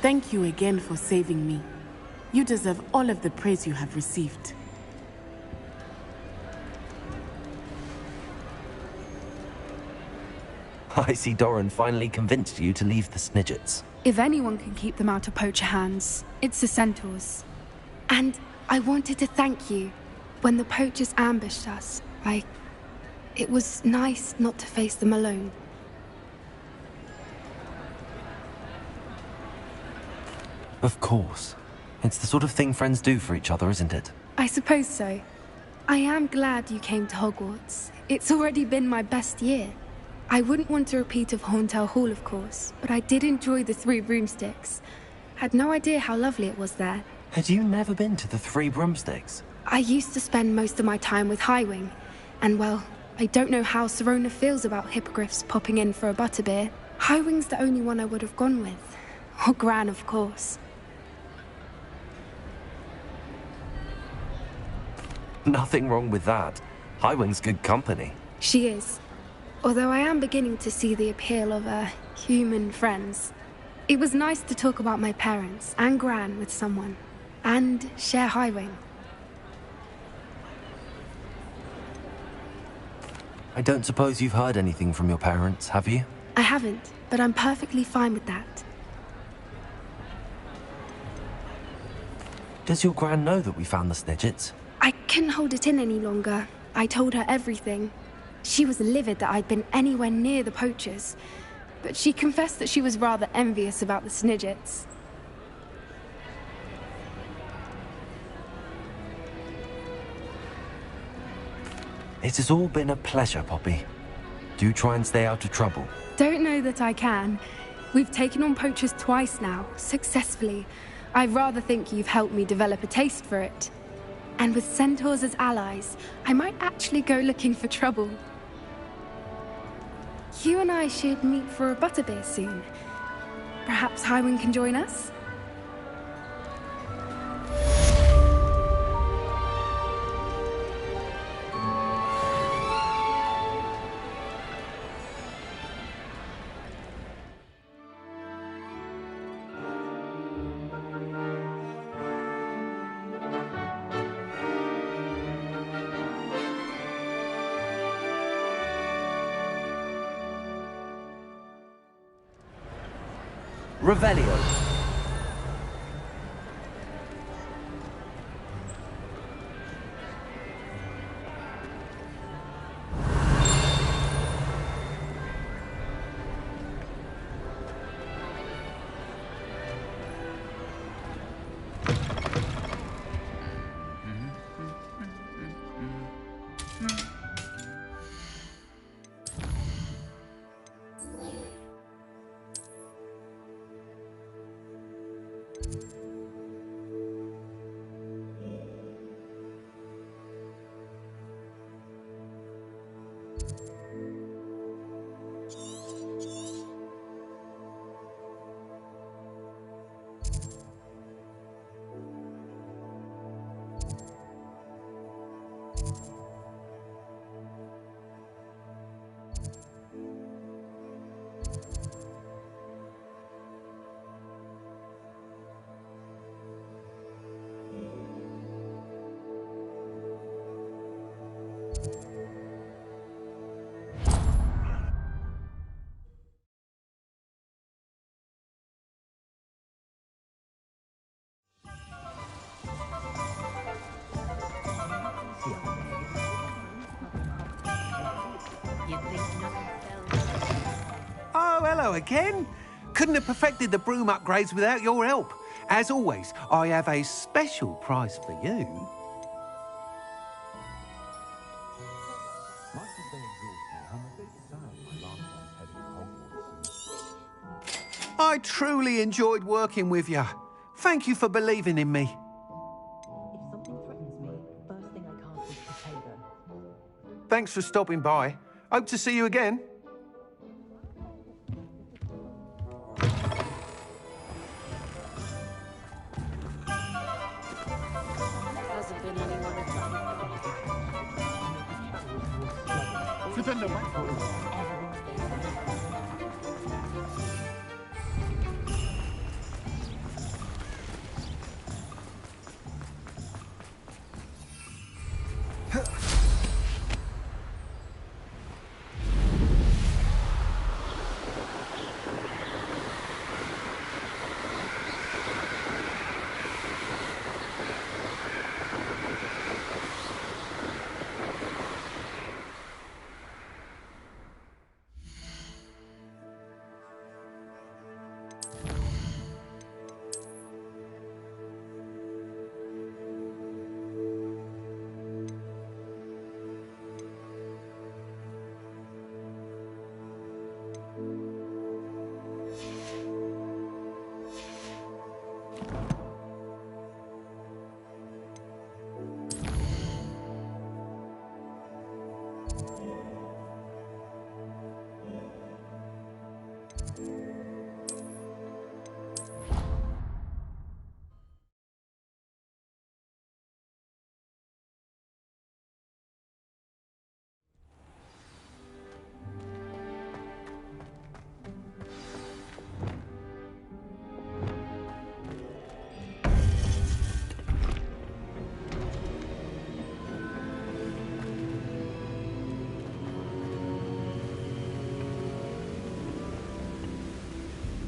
[SPEAKER 3] Thank you again for saving me. You deserve all of the praise you have received.
[SPEAKER 1] I see Doran finally convinced you to leave the Snidgets.
[SPEAKER 16] If anyone can keep them out of poacher hands, it's the centaurs. And I wanted to thank you. When the poachers ambushed us, it was nice not to face them alone.
[SPEAKER 1] Of course. It's the sort of thing friends do for each other, isn't it?
[SPEAKER 16] I suppose so. I am glad you came to Hogwarts. It's already been my best year. I wouldn't want a repeat of Horntail Hall, of course, but I did enjoy the Three Broomsticks. Had no idea how lovely it was there.
[SPEAKER 1] Had you never been to the Three Broomsticks?
[SPEAKER 16] I used to spend most of my time with Highwing, and well, I don't know how Serona feels about hippogriffs popping in for a butterbeer. Highwing's the only one I would have gone with. Or Gran, of course.
[SPEAKER 1] Nothing wrong with that. Highwing's good company.
[SPEAKER 16] She is. Although I am beginning to see the appeal of human friends. It was nice to talk about my parents and Gran with someone. And share Highwing.
[SPEAKER 1] I don't suppose you've heard anything from your parents, have you?
[SPEAKER 16] I haven't, but I'm perfectly fine with that.
[SPEAKER 1] Does your Gran know that we found the Snidgets?
[SPEAKER 16] I couldn't hold it in any longer. I told her everything. She was livid that I'd been anywhere near the poachers, but she confessed that she was rather envious about the Snidgets.
[SPEAKER 1] It has all been a pleasure, Poppy. Do try and stay out of trouble.
[SPEAKER 16] Don't know that I can. We've taken on poachers twice now, successfully. I rather think you've helped me develop a taste for it. And with centaurs as allies, I might actually go looking for trouble. You and I should meet for a butterbeer soon. Perhaps Highwing can join us?
[SPEAKER 1] Revelio.
[SPEAKER 7] hello again. Couldn't have perfected the broom upgrades without your help. As always, I have a special prize for you. I truly enjoyed working with you. Thank you for believing in me.
[SPEAKER 17] If something threatens me, first thing I can't is to pay them.
[SPEAKER 7] Thanks for stopping by. Hope to see you again.
[SPEAKER 3] Hasn't been anyone at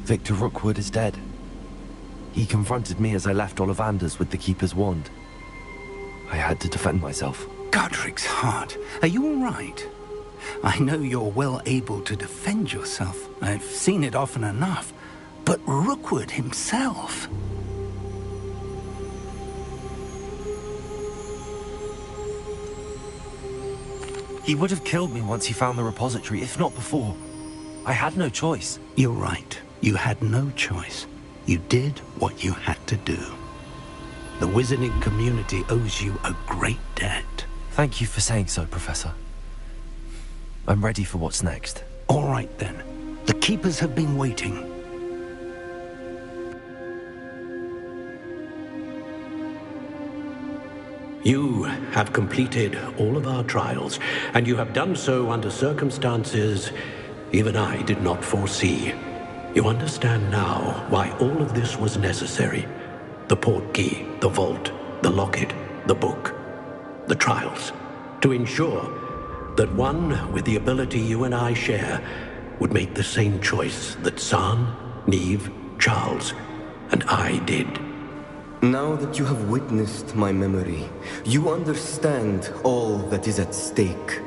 [SPEAKER 1] Victor Rookwood is dead. He confronted me as I left Ollivander's with the Keeper's wand. I had to defend myself.
[SPEAKER 13] Godric's heart, are you all right? I know you're well able to defend yourself. I've seen it often enough. But Rookwood himself...
[SPEAKER 1] He would have killed me once he found the repository, if not before. I had no choice.
[SPEAKER 13] You're right. You had no choice. You did what you had to do. The wizarding community owes you a great debt.
[SPEAKER 1] Thank you for saying so, Professor. I'm ready for what's next.
[SPEAKER 13] All right, then. The Keepers have been waiting.
[SPEAKER 2] You have completed all of our trials, and you have done so under circumstances even I did not foresee. You understand now why all of this was necessary. The portkey, the vault, the locket, the book, the trials. To ensure that one with the ability you and I share would make the same choice that San, Neve, Charles, and I did.
[SPEAKER 18] Now that you have witnessed my memory, you understand all that is at stake.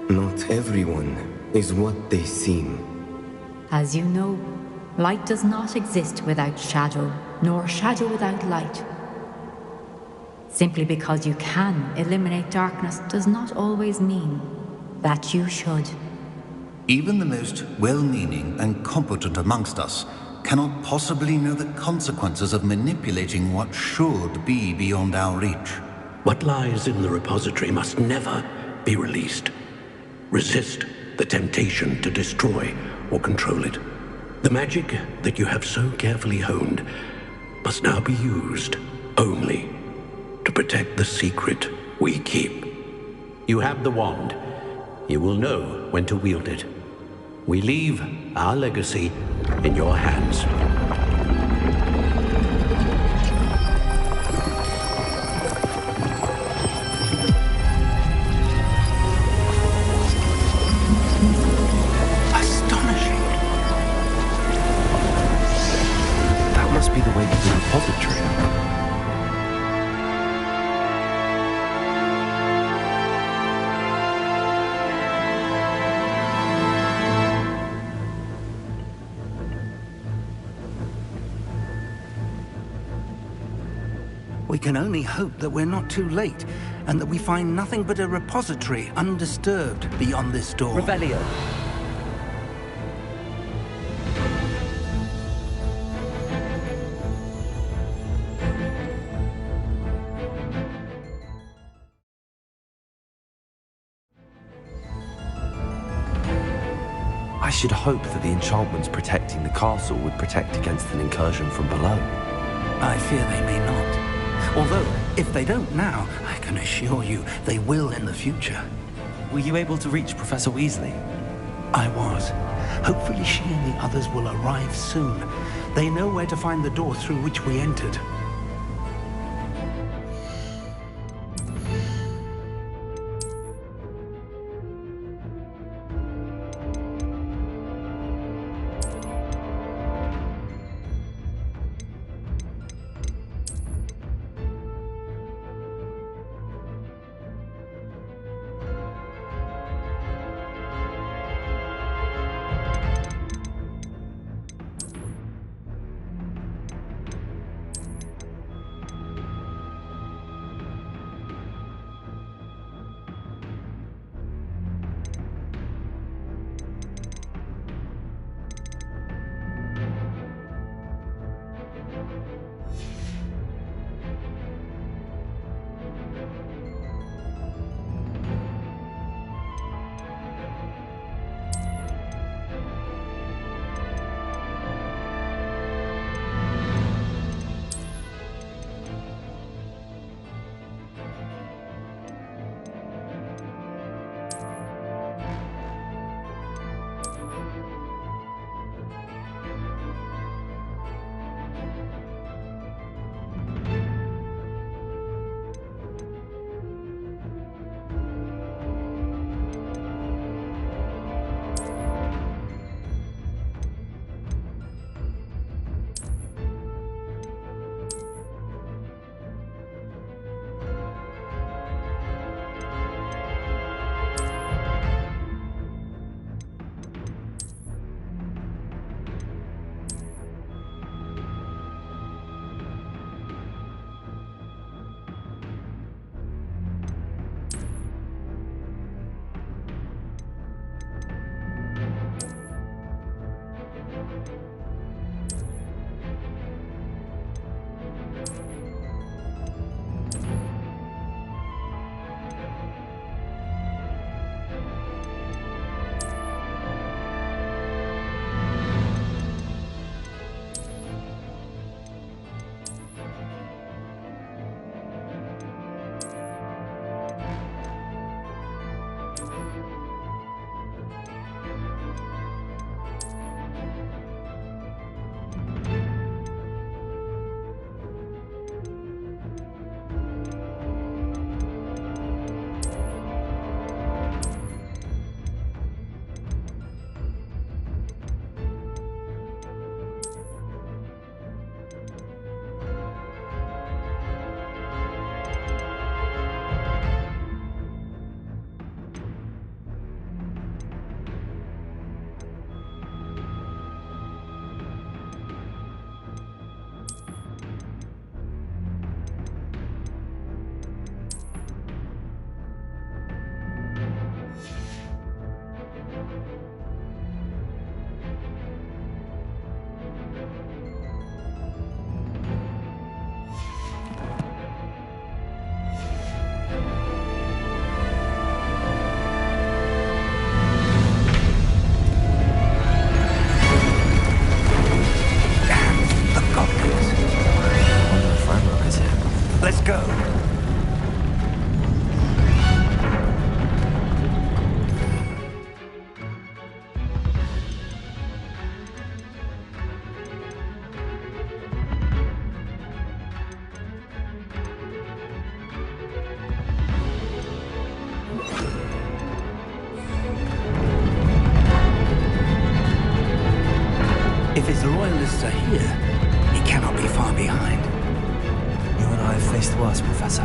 [SPEAKER 18] Not everyone is what they seem.
[SPEAKER 17] As you know, light does not exist without shadow, nor shadow without light. Simply because you can eliminate darkness does not always mean that you should.
[SPEAKER 19] Even the most well-meaning and competent amongst us cannot possibly know the consequences of manipulating what should be beyond our reach.
[SPEAKER 2] What lies in the repository must never be released. Resist the temptation to destroy or control it. The magic that you have so carefully honed must now be used only to protect the secret we keep. You have the wand. You will know when to wield it. We leave our legacy in your hands.
[SPEAKER 1] That must be the way to the repository.
[SPEAKER 20] We can only hope that we're not too late, and that we find nothing but a repository undisturbed beyond this door.
[SPEAKER 12] Revelio.
[SPEAKER 1] I should hope that the enchantments protecting the castle would protect against an incursion from below.
[SPEAKER 20] I fear they may not. Although, if they don't now, I can assure you they will in the future.
[SPEAKER 1] Were you able to reach Professor Weasley?
[SPEAKER 20] I was. Hopefully she and the others will arrive soon. They know where to find the door through which we entered. If his loyalists are here, he cannot be far behind.
[SPEAKER 1] You and I have faced worse, Professor.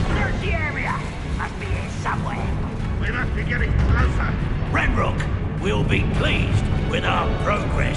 [SPEAKER 13] Search the area! Must be here somewhere.
[SPEAKER 14] We must be getting closer.
[SPEAKER 13] Ranrock will be pleased with our progress.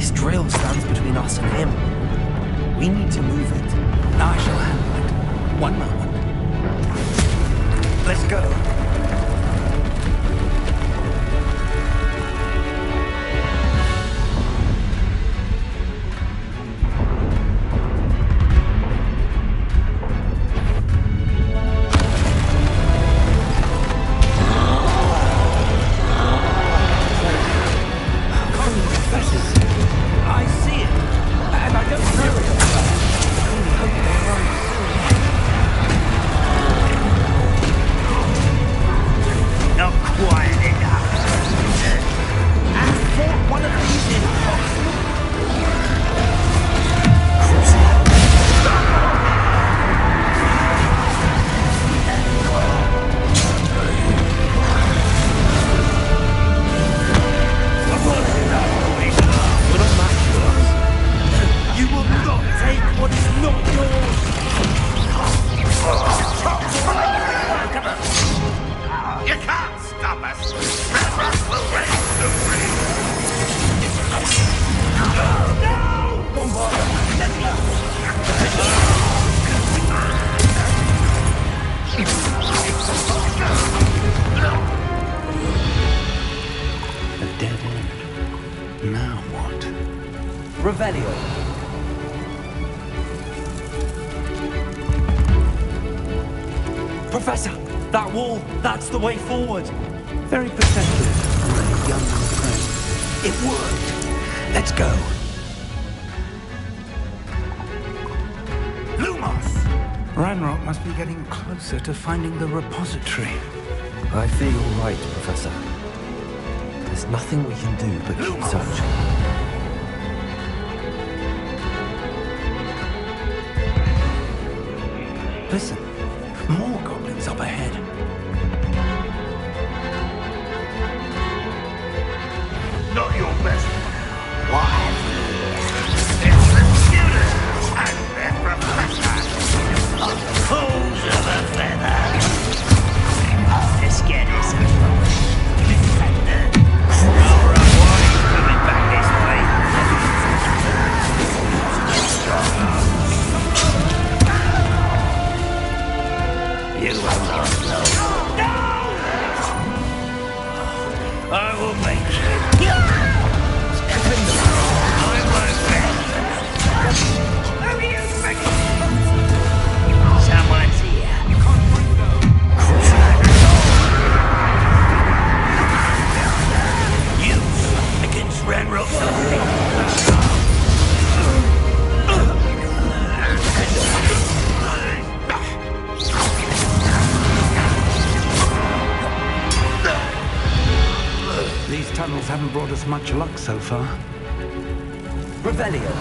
[SPEAKER 1] This drill stands between us and him. We need to move it.
[SPEAKER 20] I shall handle it. One moment. Let's go.
[SPEAKER 1] Professor, that wall, that's the way forward.
[SPEAKER 20] Very perceptive, my young friend. It worked. Let's go. Lumos! Ranrock must be getting closer to finding the repository.
[SPEAKER 1] I feel you're right, Professor. There's nothing we can do but keep searching.
[SPEAKER 20] Listen, more goblins up ahead.
[SPEAKER 14] Not your best. Why? It's the students and their professor. Fools of a feather. Let's get this over with. Coming back this way. You will not know. No! I will make you. Step in the I'm my friend. Who are you thinking? Someone's here. You against Ranrock.
[SPEAKER 20] These tunnels haven't brought us much luck so far.
[SPEAKER 1] Revelio.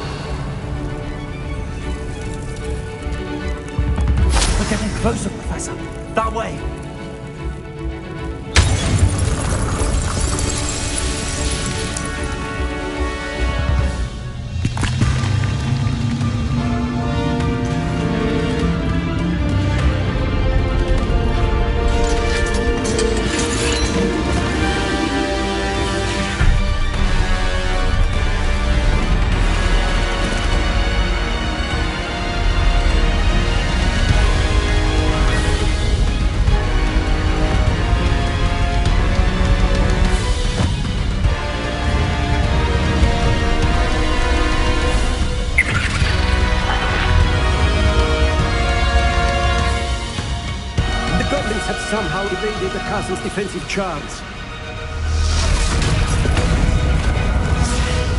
[SPEAKER 1] We're getting closer, Professor. That way.
[SPEAKER 11] Somehow evaded the castle's defensive charms.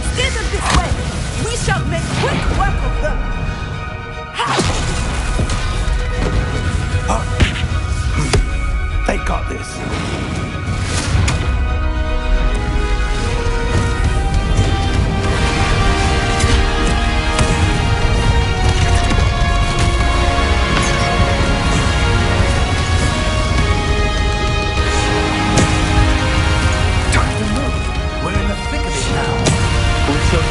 [SPEAKER 21] Steer them this way! We shall make quick work of them!
[SPEAKER 20] They got this.
[SPEAKER 1] We shall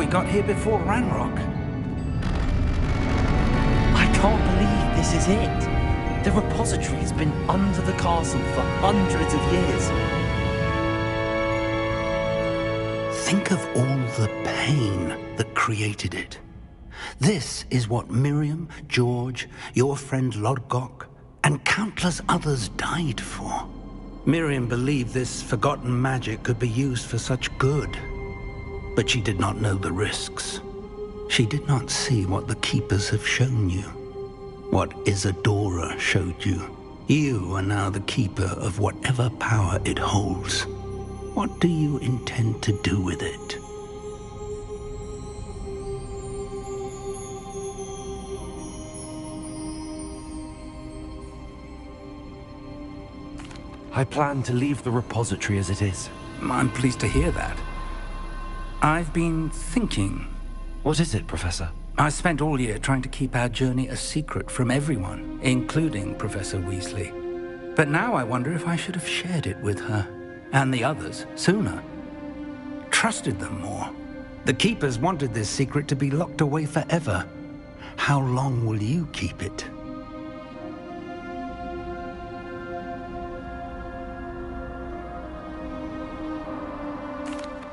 [SPEAKER 20] got here before Ranrock.
[SPEAKER 1] I can't believe this is it. The repository has been under the castle for hundreds of years.
[SPEAKER 20] Think of all the pain that created it. This is what Miriam, George, your friend Lodgok, and countless others died for. Miriam believed this forgotten magic could be used for such good. But she did not know the risks. She did not see what the Keepers have shown you. What Isadora showed you. You are now the Keeper of whatever power it holds. What do you intend to do with it?
[SPEAKER 1] I plan to leave the repository as it is.
[SPEAKER 20] I'm pleased to hear that. I've been thinking.
[SPEAKER 1] What is it, Professor?
[SPEAKER 20] I spent all year trying to keep our journey a secret from everyone, including Professor Weasley. But now I wonder if I should have shared it with her, and the others, sooner. Trusted them more. The Keepers wanted this secret to be locked away forever. How long will you keep it?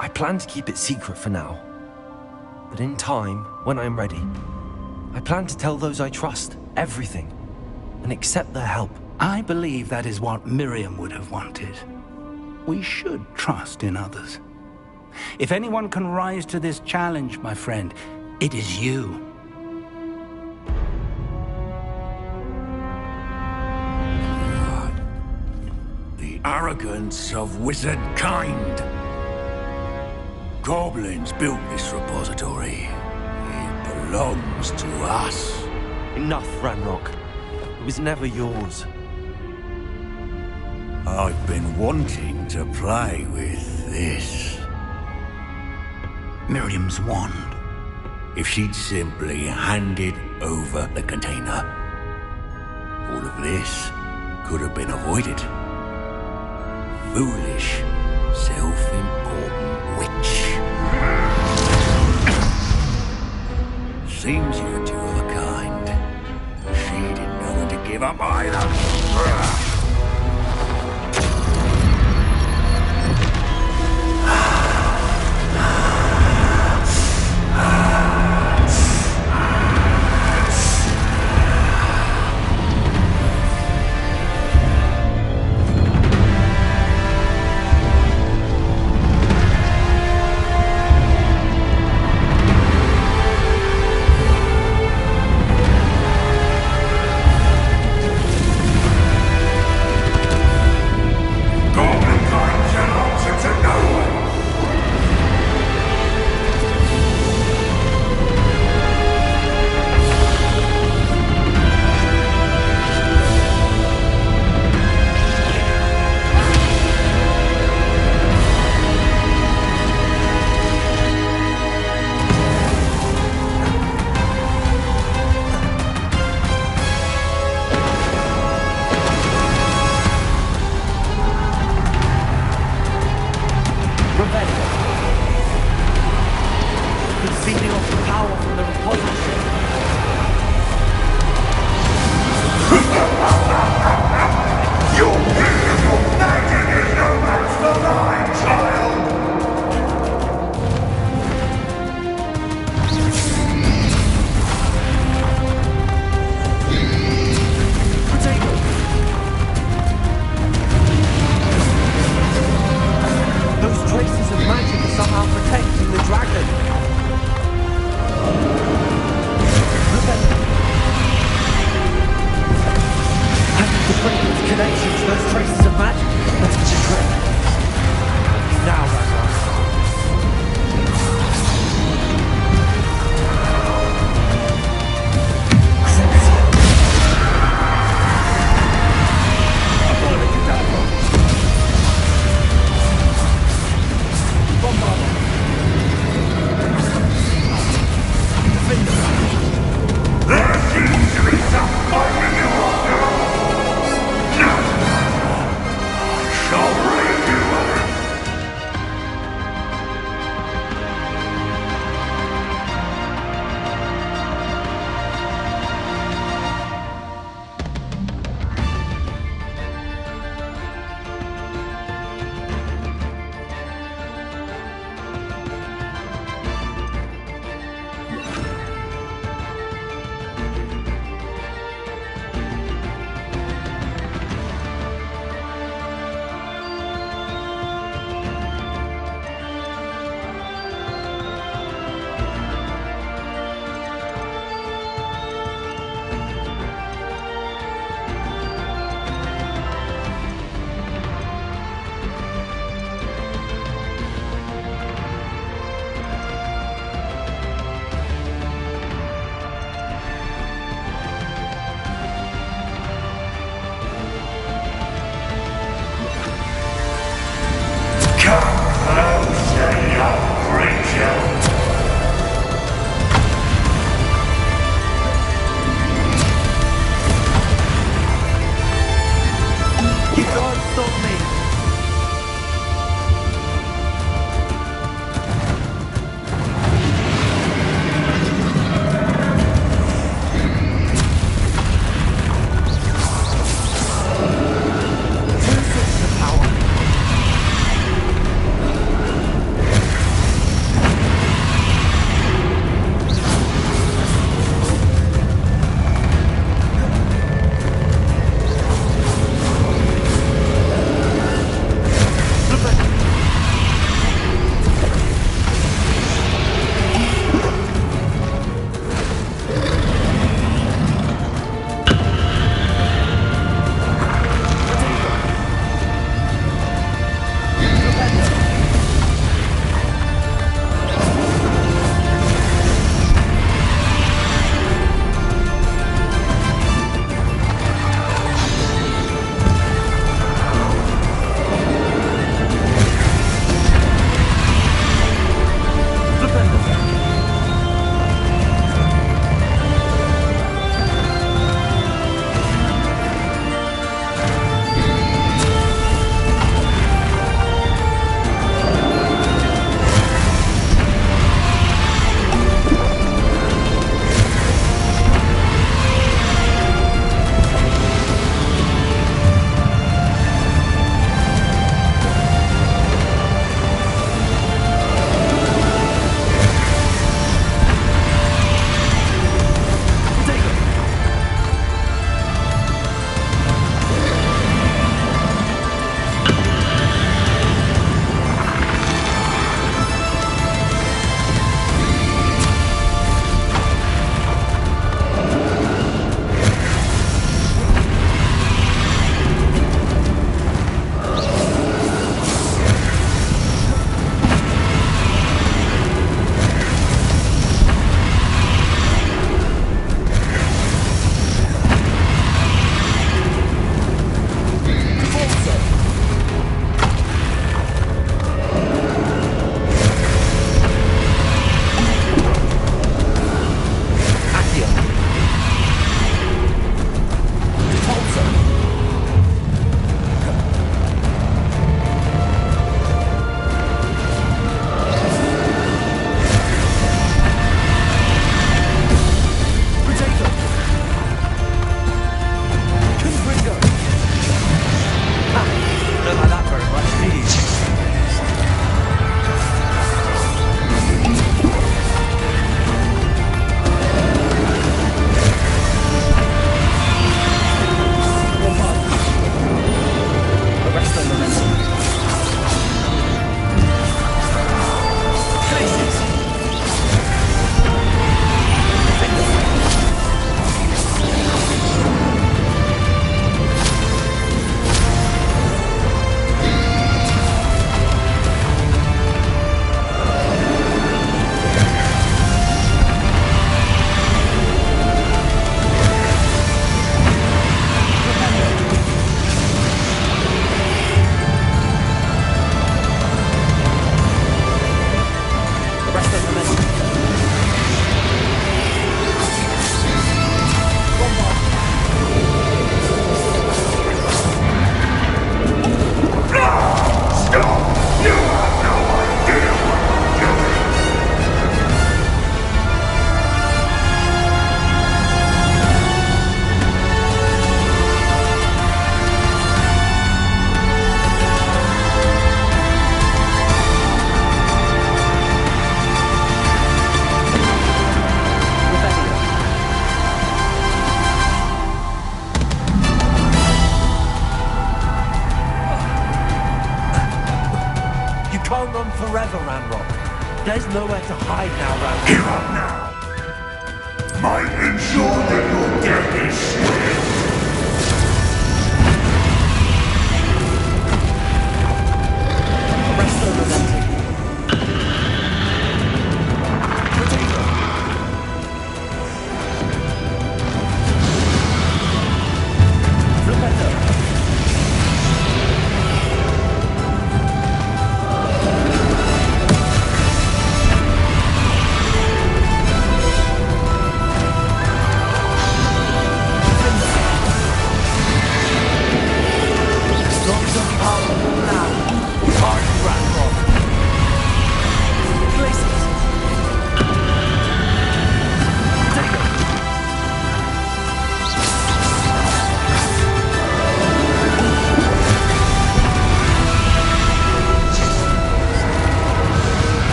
[SPEAKER 1] I plan to keep it secret for now. But in time, when I'm ready, I plan to tell those I trust everything and accept their help.
[SPEAKER 20] I believe that is what Miriam would have wanted. We should trust in others. If anyone can rise to this challenge, my friend, it is you.
[SPEAKER 14] The arrogance of wizard kind. Goblins built this repository. It belongs to us.
[SPEAKER 1] Enough, Ranrock. It was never yours.
[SPEAKER 14] I've been wanting to play with this. Miriam's wand. If she'd simply handed over the container, all of this could have been avoided. Foolish, self-important witch. Seems you're two of a kind. She didn't know when to give up either.
[SPEAKER 1] There's nowhere to hide now, Rand.
[SPEAKER 14] Give up now. Might ensure that your death is swift.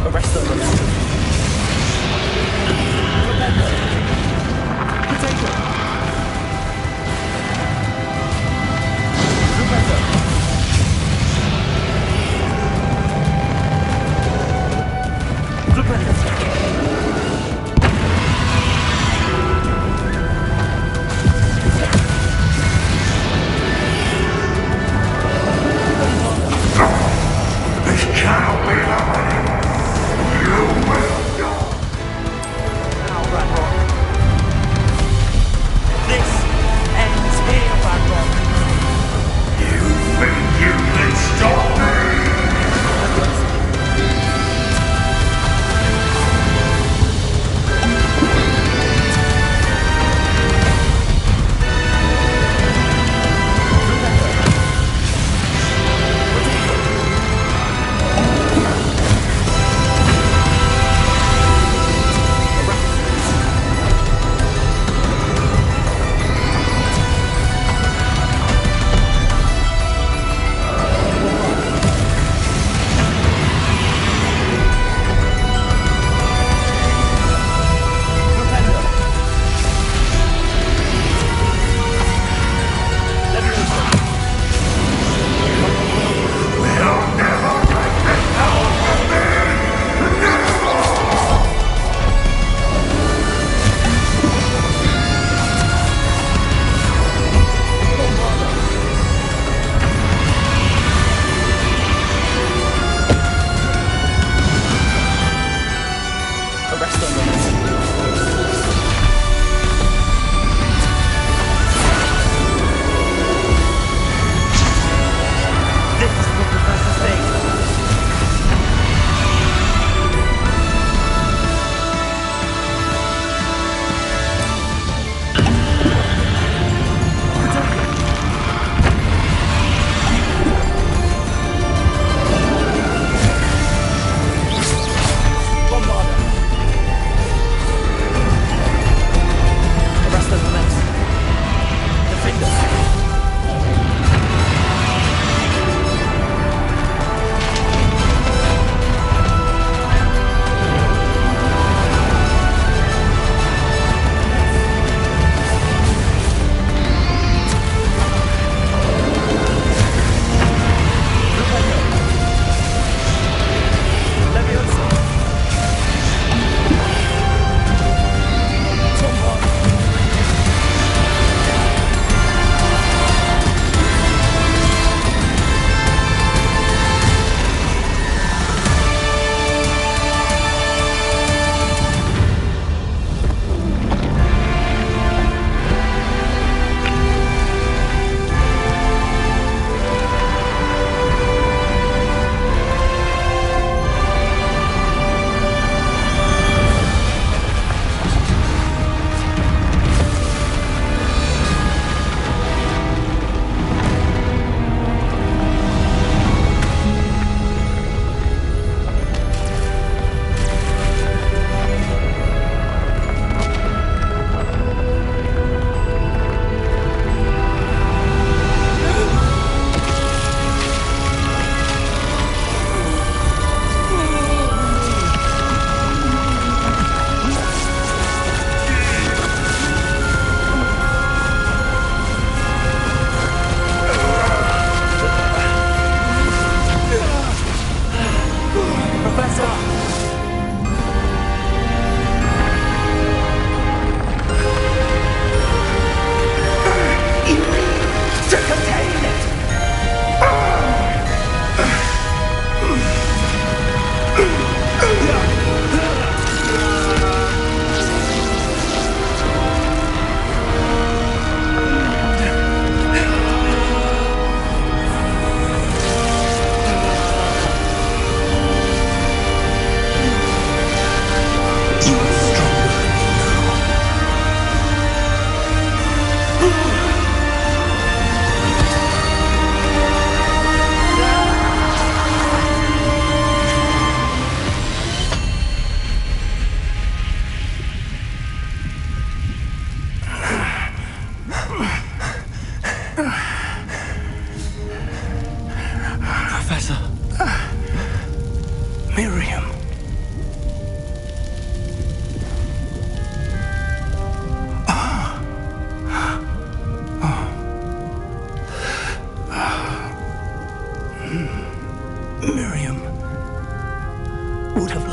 [SPEAKER 1] Arrest the lunatic. Potato. Flipetto.
[SPEAKER 14] This cannot be happening. You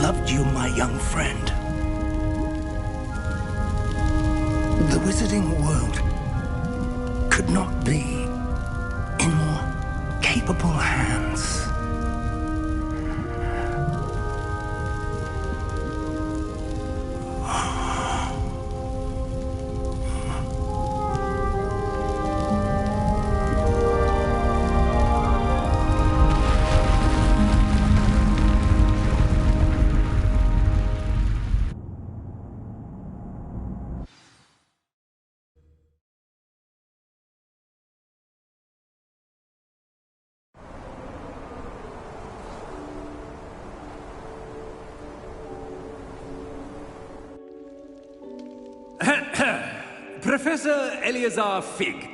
[SPEAKER 20] loved you, my young friend. The wizarding world could not be in more capable hands.
[SPEAKER 11] Professor Eleazar Fig.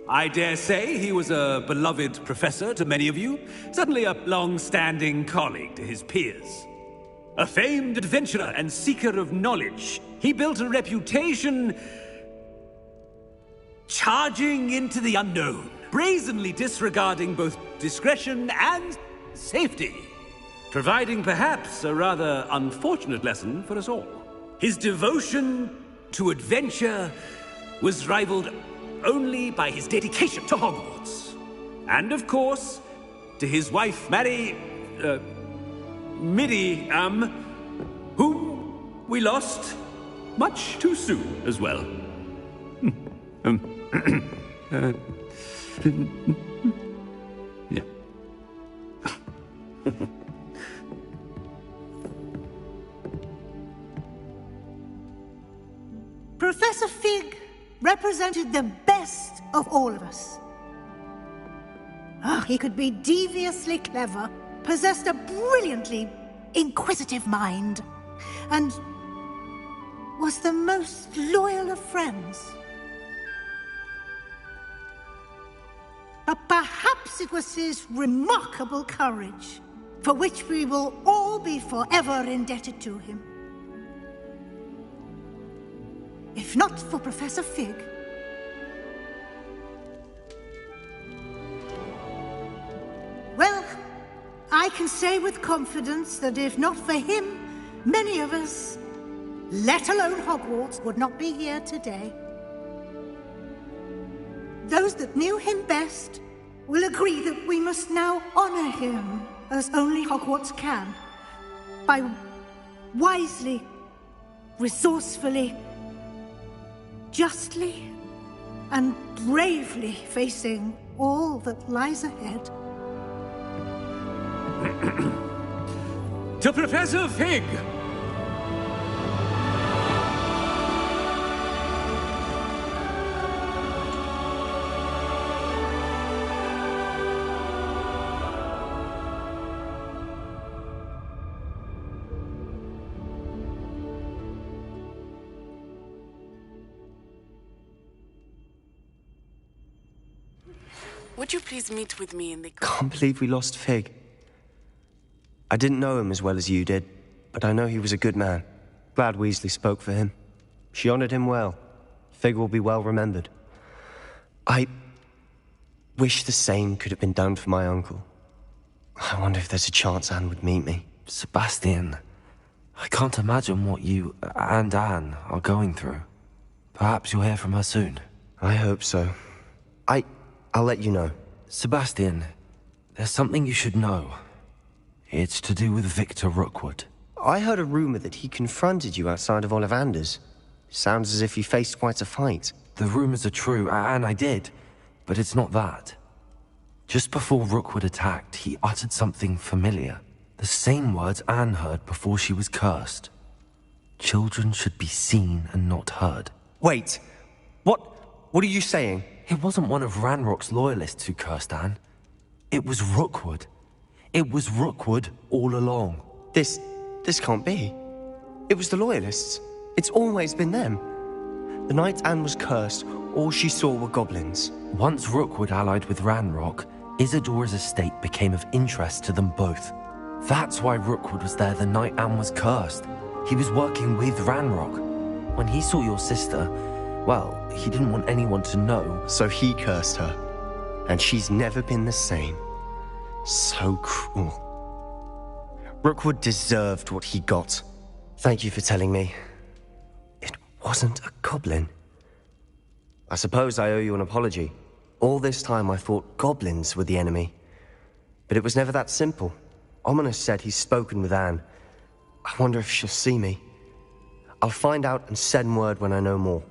[SPEAKER 11] I dare say he was a beloved professor to many of you, certainly a long-standing colleague to his peers. A famed adventurer and seeker of knowledge, he built a reputation charging into the unknown, brazenly disregarding both discretion and safety, providing perhaps a rather unfortunate lesson for us all. His devotion to adventure was rivaled only by his dedication to Hogwarts. And of course, to his wife, Miriam, whom we lost much too soon as well. Yeah.
[SPEAKER 6] Professor Fig represented the best of all of us. He could be deviously clever, possessed a brilliantly inquisitive mind, and was the most loyal of friends. But perhaps it was his remarkable courage, for which we will all be forever indebted to him. If not for Professor Fig, well, I can say with confidence that if not for him, many of us, let alone Hogwarts, would not be here today. Those that knew him best will agree that we must now honor him as only Hogwarts can, by wisely, resourcefully, justly and bravely facing all that lies ahead.
[SPEAKER 11] To Professor Fig!
[SPEAKER 3] Would you please meet with me in the...
[SPEAKER 22] Can't believe we lost Fig. I didn't know him as well as you did, but I know he was a good man. Glad Weasley spoke for him. She honored him well. Fig will be well remembered. I wish the same could have been done for my uncle. I wonder if there's a chance Anne would meet me.
[SPEAKER 1] Sebastian, I can't imagine what you and Anne are going through. Perhaps you'll hear from her soon.
[SPEAKER 22] I hope so. I'll let you know.
[SPEAKER 1] Sebastian, there's something you should know. It's to do with Victor Rookwood.
[SPEAKER 22] I heard a rumor that he confronted you outside of Ollivander's. Sounds as if you faced quite a fight.
[SPEAKER 1] The rumors are true, and I did, but it's not that. Just before Rookwood attacked, he uttered something familiar. The same words Anne heard before she was cursed. Children should be seen and not heard.
[SPEAKER 22] Wait, what are you saying?
[SPEAKER 1] It wasn't one of Ranrock's loyalists who cursed Anne. It was Rookwood. It was Rookwood all along.
[SPEAKER 22] This can't be. It was the loyalists. It's always been them. The night Anne was cursed, all she saw were goblins.
[SPEAKER 1] Once Rookwood allied with Ranrock, Isadora's estate became of interest to them both. That's why Rookwood was there the night Anne was cursed. He was working with Ranrock. When he saw your sister, well, he didn't want anyone to know.
[SPEAKER 22] So he cursed her. And she's never been the same. So cruel. Rookwood deserved what he got. Thank you for telling me. It wasn't a goblin. I suppose I owe you an apology. All this time I thought goblins were the enemy. But it was never that simple. Ominous said he's spoken with Anne. I wonder if she'll see me. I'll find out and send word when I know more.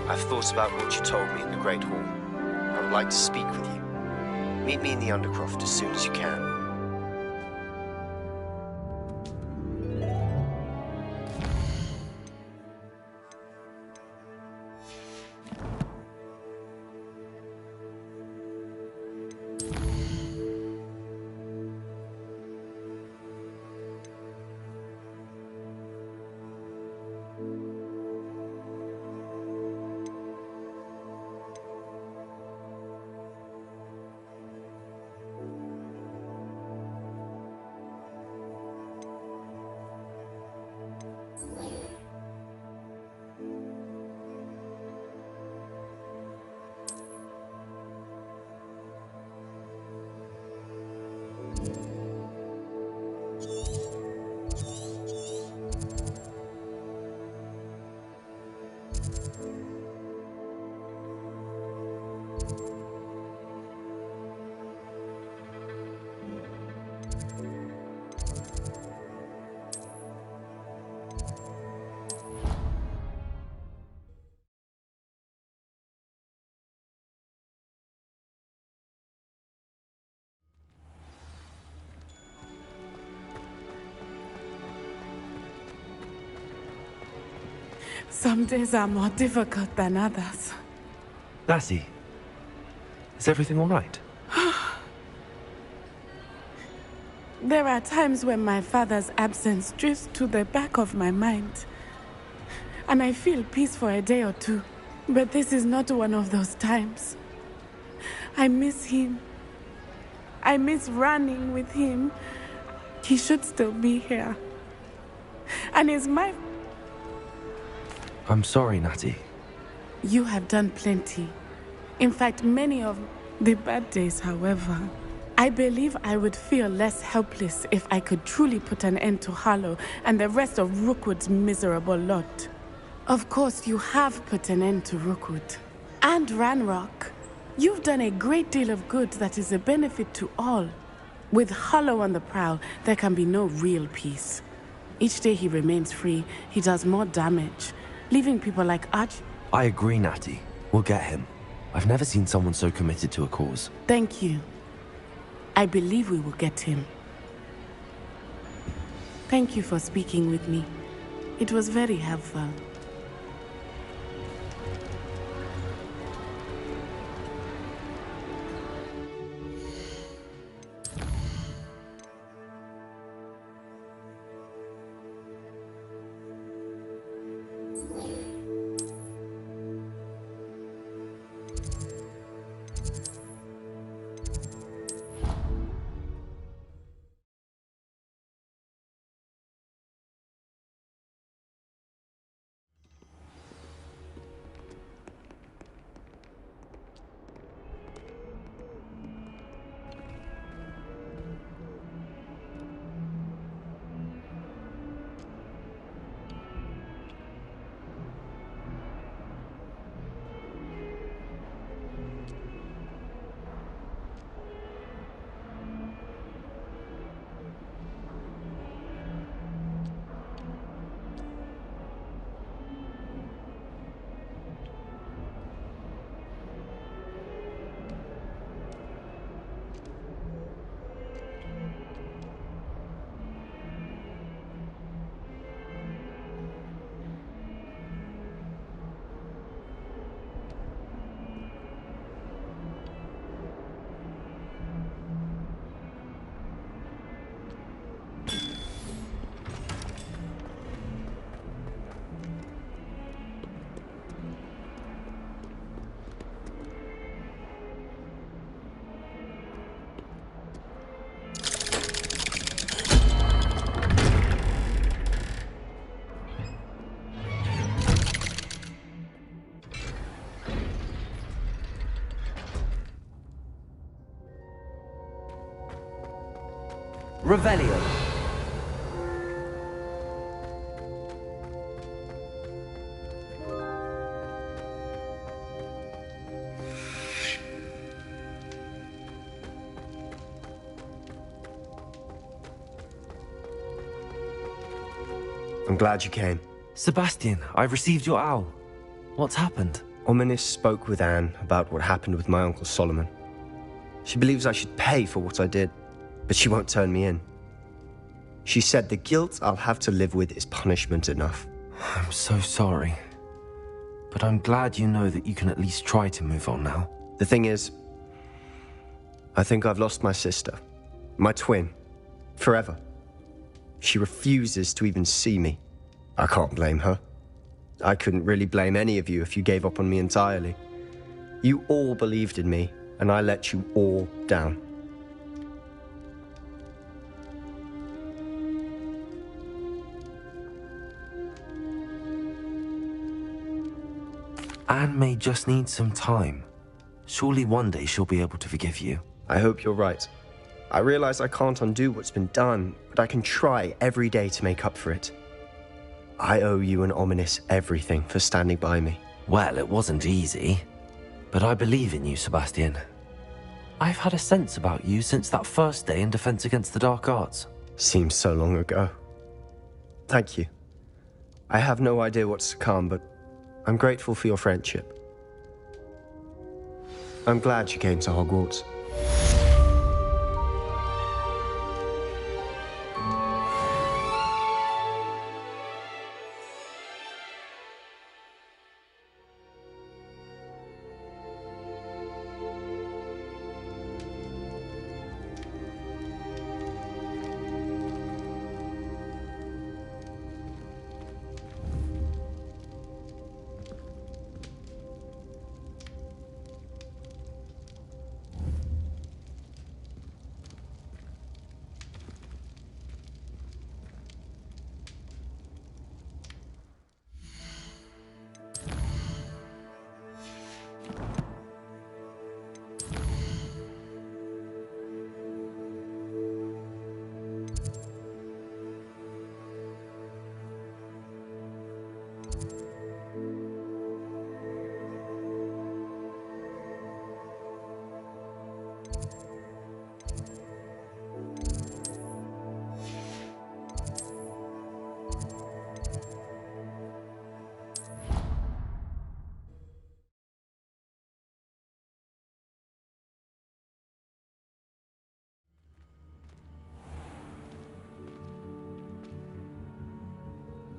[SPEAKER 22] I've thought about what you told me in the Great Hall. I would like to speak with you. Meet me in the Undercroft as soon as you can.
[SPEAKER 3] Some days are more difficult than others.
[SPEAKER 1] Lassie, is everything all right?
[SPEAKER 3] There are times when my father's absence drifts to the back of my mind, and I feel peace for a day or two. But this is not one of those times. I miss him. I miss running with him. He should still be here. And it's my...
[SPEAKER 1] I'm sorry, Natty.
[SPEAKER 3] You have done plenty. In fact, many of the bad days, however. I believe I would feel less helpless if I could truly put an end to Harlow and the rest of Rookwood's miserable lot. Of course, you have put an end to Rookwood. And Ranrock. You've done a great deal of good that is a benefit to all. With Harlow on the prowl, there can be no real peace. Each day he remains free, he does more damage, leaving people like Arch...
[SPEAKER 1] I agree, Natty. We'll get him. I've never seen someone so committed to a cause.
[SPEAKER 3] Thank you. I believe we will get him. Thank you for speaking with me. It was very helpful.
[SPEAKER 1] Revelio.
[SPEAKER 22] I'm glad you came.
[SPEAKER 1] Sebastian, I've received your owl. What's happened?
[SPEAKER 22] Ominis spoke with Anne about what happened with my Uncle Solomon. She believes I should pay for what I did, but she won't turn me in. She said the guilt I'll have to live with is punishment enough.
[SPEAKER 1] I'm so sorry. But I'm glad you know that you can at least try to move on now.
[SPEAKER 22] The thing is, I think I've lost my sister, my twin, forever. She refuses to even see me. I can't blame her. I couldn't really blame any of you if you gave up on me entirely. You all believed in me, and I let you all down.
[SPEAKER 1] Anne may just need some time. Surely one day she'll be able to forgive you.
[SPEAKER 22] I hope you're right. I realize I can't undo what's been done, but I can try every day to make up for it. I owe you and Ominis everything for standing by me.
[SPEAKER 1] Well, it wasn't easy, but I believe in you, Sebastian. I've had a sense about you since that first day in Defense Against the Dark Arts.
[SPEAKER 22] Seems so long ago. Thank you. I have no idea what's to come, but I'm grateful for your friendship. I'm glad you came to Hogwarts.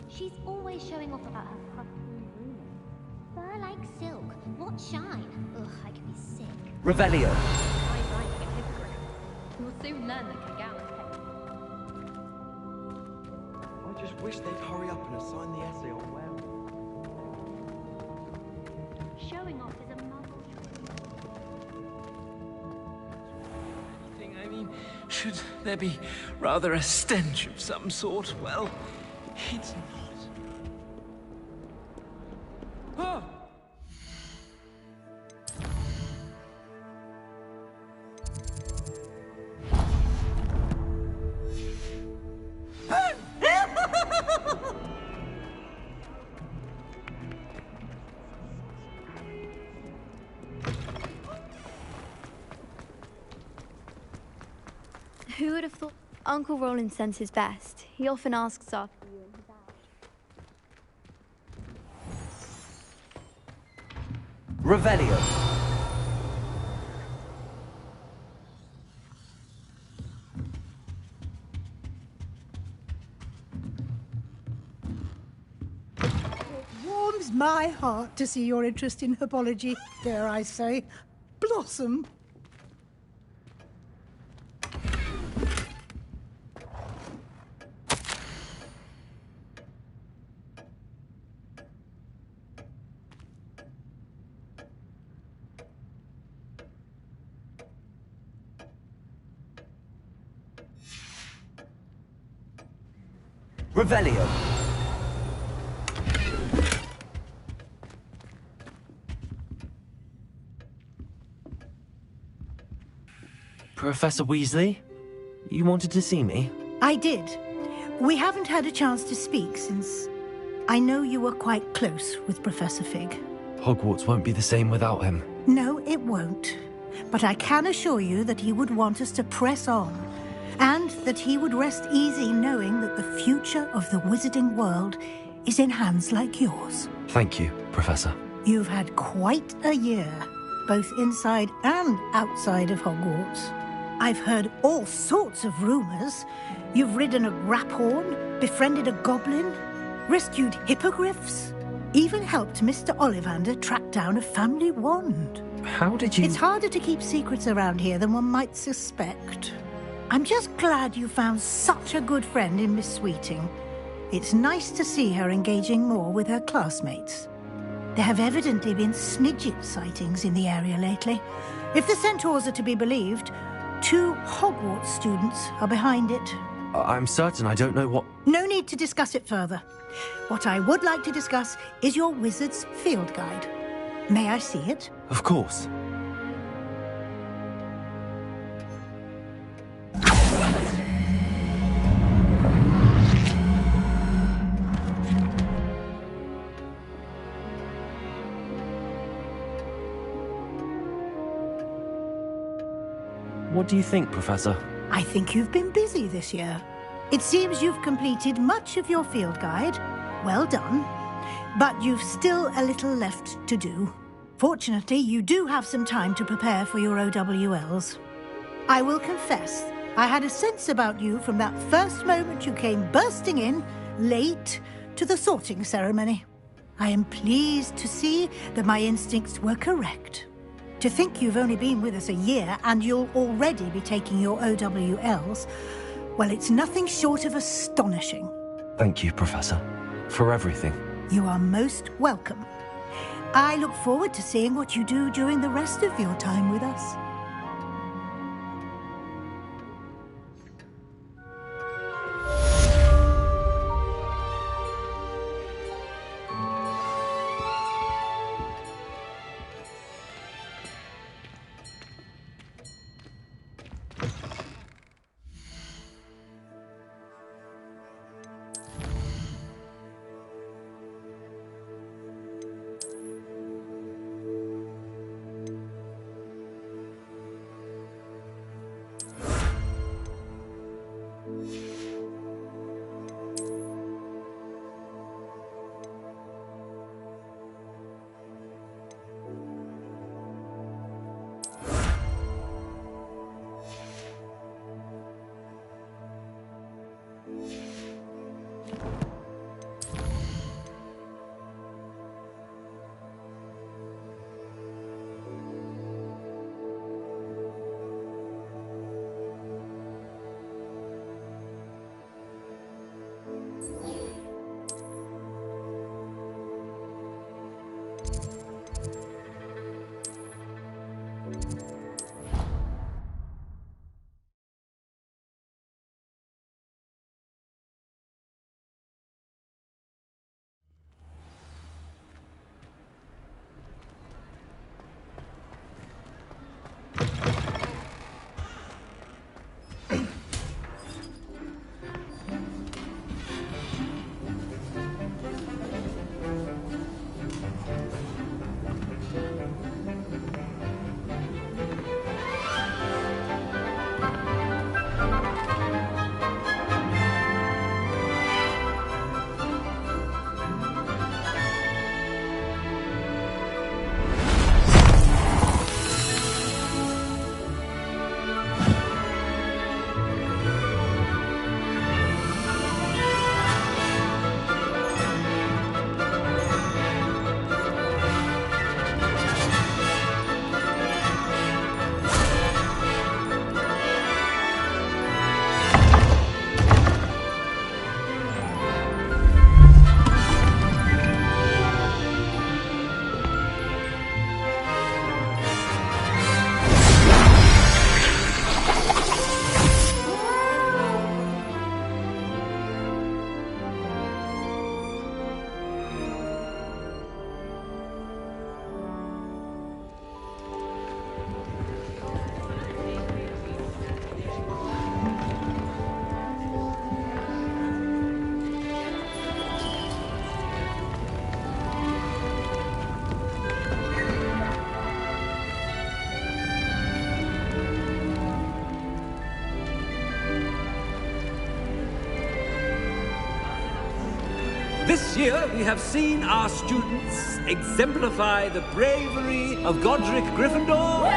[SPEAKER 4] She's always showing off about her puffy rumors. Fur like silk, what shine? Ugh, I could be sick.
[SPEAKER 1] Revelio.
[SPEAKER 5] I'm writing a hippogriff. You'll soon learn the Kagao
[SPEAKER 23] I just wish they'd hurry up and assign the essay on well.
[SPEAKER 4] Showing off is a muzzle
[SPEAKER 11] I mean, should there be rather a stench of some sort? Well, it's not. Oh!
[SPEAKER 24] Who would have thought Uncle Roland sends his best? He often asks after you and his out.
[SPEAKER 1] Revelio.
[SPEAKER 6] It warms my heart to see your interest in herbology, dare I say, blossom.
[SPEAKER 1] Revelio. Professor Weasley? You wanted to see me?
[SPEAKER 6] I did. We haven't had a chance to speak since I know you were quite close with Professor Fig.
[SPEAKER 1] Hogwarts won't be the same without him.
[SPEAKER 6] No, it won't. But I can assure you that he would want us to press on, and that he would rest easy knowing that the future of the wizarding world is in hands like yours.
[SPEAKER 1] Thank you, Professor.
[SPEAKER 6] You've had quite a year, both inside and outside of Hogwarts. I've heard all sorts of rumors. You've ridden a graphorn, befriended a goblin, rescued hippogriffs, even helped Mr. Ollivander track down a family wand.
[SPEAKER 1] How did you...
[SPEAKER 6] It's harder to keep secrets around here than one might suspect. I'm just glad you found such a good friend in Miss Sweeting. It's nice to see her engaging more with her classmates. There have evidently been Snidget sightings in the area lately. If the centaurs are to be believed, 2 Hogwarts students are behind it.
[SPEAKER 1] I'm certain I don't know what...
[SPEAKER 6] No need to discuss it further. What I would like to discuss is your wizard's field guide. May I see it?
[SPEAKER 1] Of course. What do you think, Professor?
[SPEAKER 6] I think you've been busy this year. It seems you've completed much of your field guide. Well done. But you've still a little left to do. Fortunately, you do have some time to prepare for your OWLs. I will confess, I had a sense about you from that first moment you came bursting in, late, to the sorting ceremony. I am pleased to see that my instincts were correct. To think you've only been with us a year and you'll already be taking your OWLs, well, it's nothing short of astonishing.
[SPEAKER 1] Thank you, Professor, for everything.
[SPEAKER 6] You are most welcome. I look forward to seeing what you do during the rest of your time with us.
[SPEAKER 11] This year, we have seen our students exemplify the bravery of Godric Gryffindor.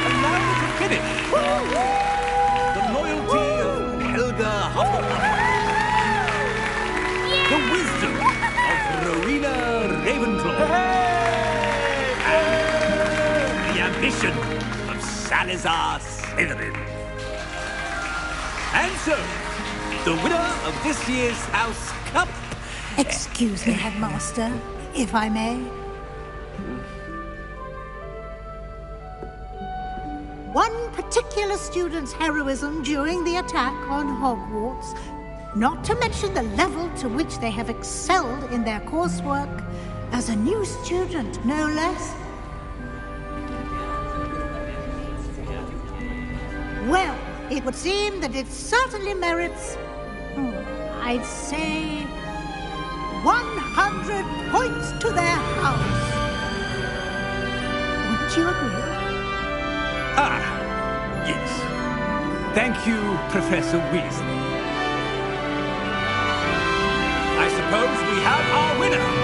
[SPEAKER 11] And now we can finish. The loyalty of Helga Hufflepuff. The wisdom of Rowena Ravenclaw. And the ambition of Salazar Slytherin. And so, the winner of this year's House Cup...
[SPEAKER 6] Excuse me, Headmaster, if I may. One particular student's heroism during the attack on Hogwarts, not to mention the level to which they have excelled in their coursework, as a new student, no less. Well, it would seem that it certainly merits, I'd say, 100 points to their house. Wouldn't you agree?
[SPEAKER 11] Ah, yes. Thank you, Professor Weasley. I suppose we have our winner.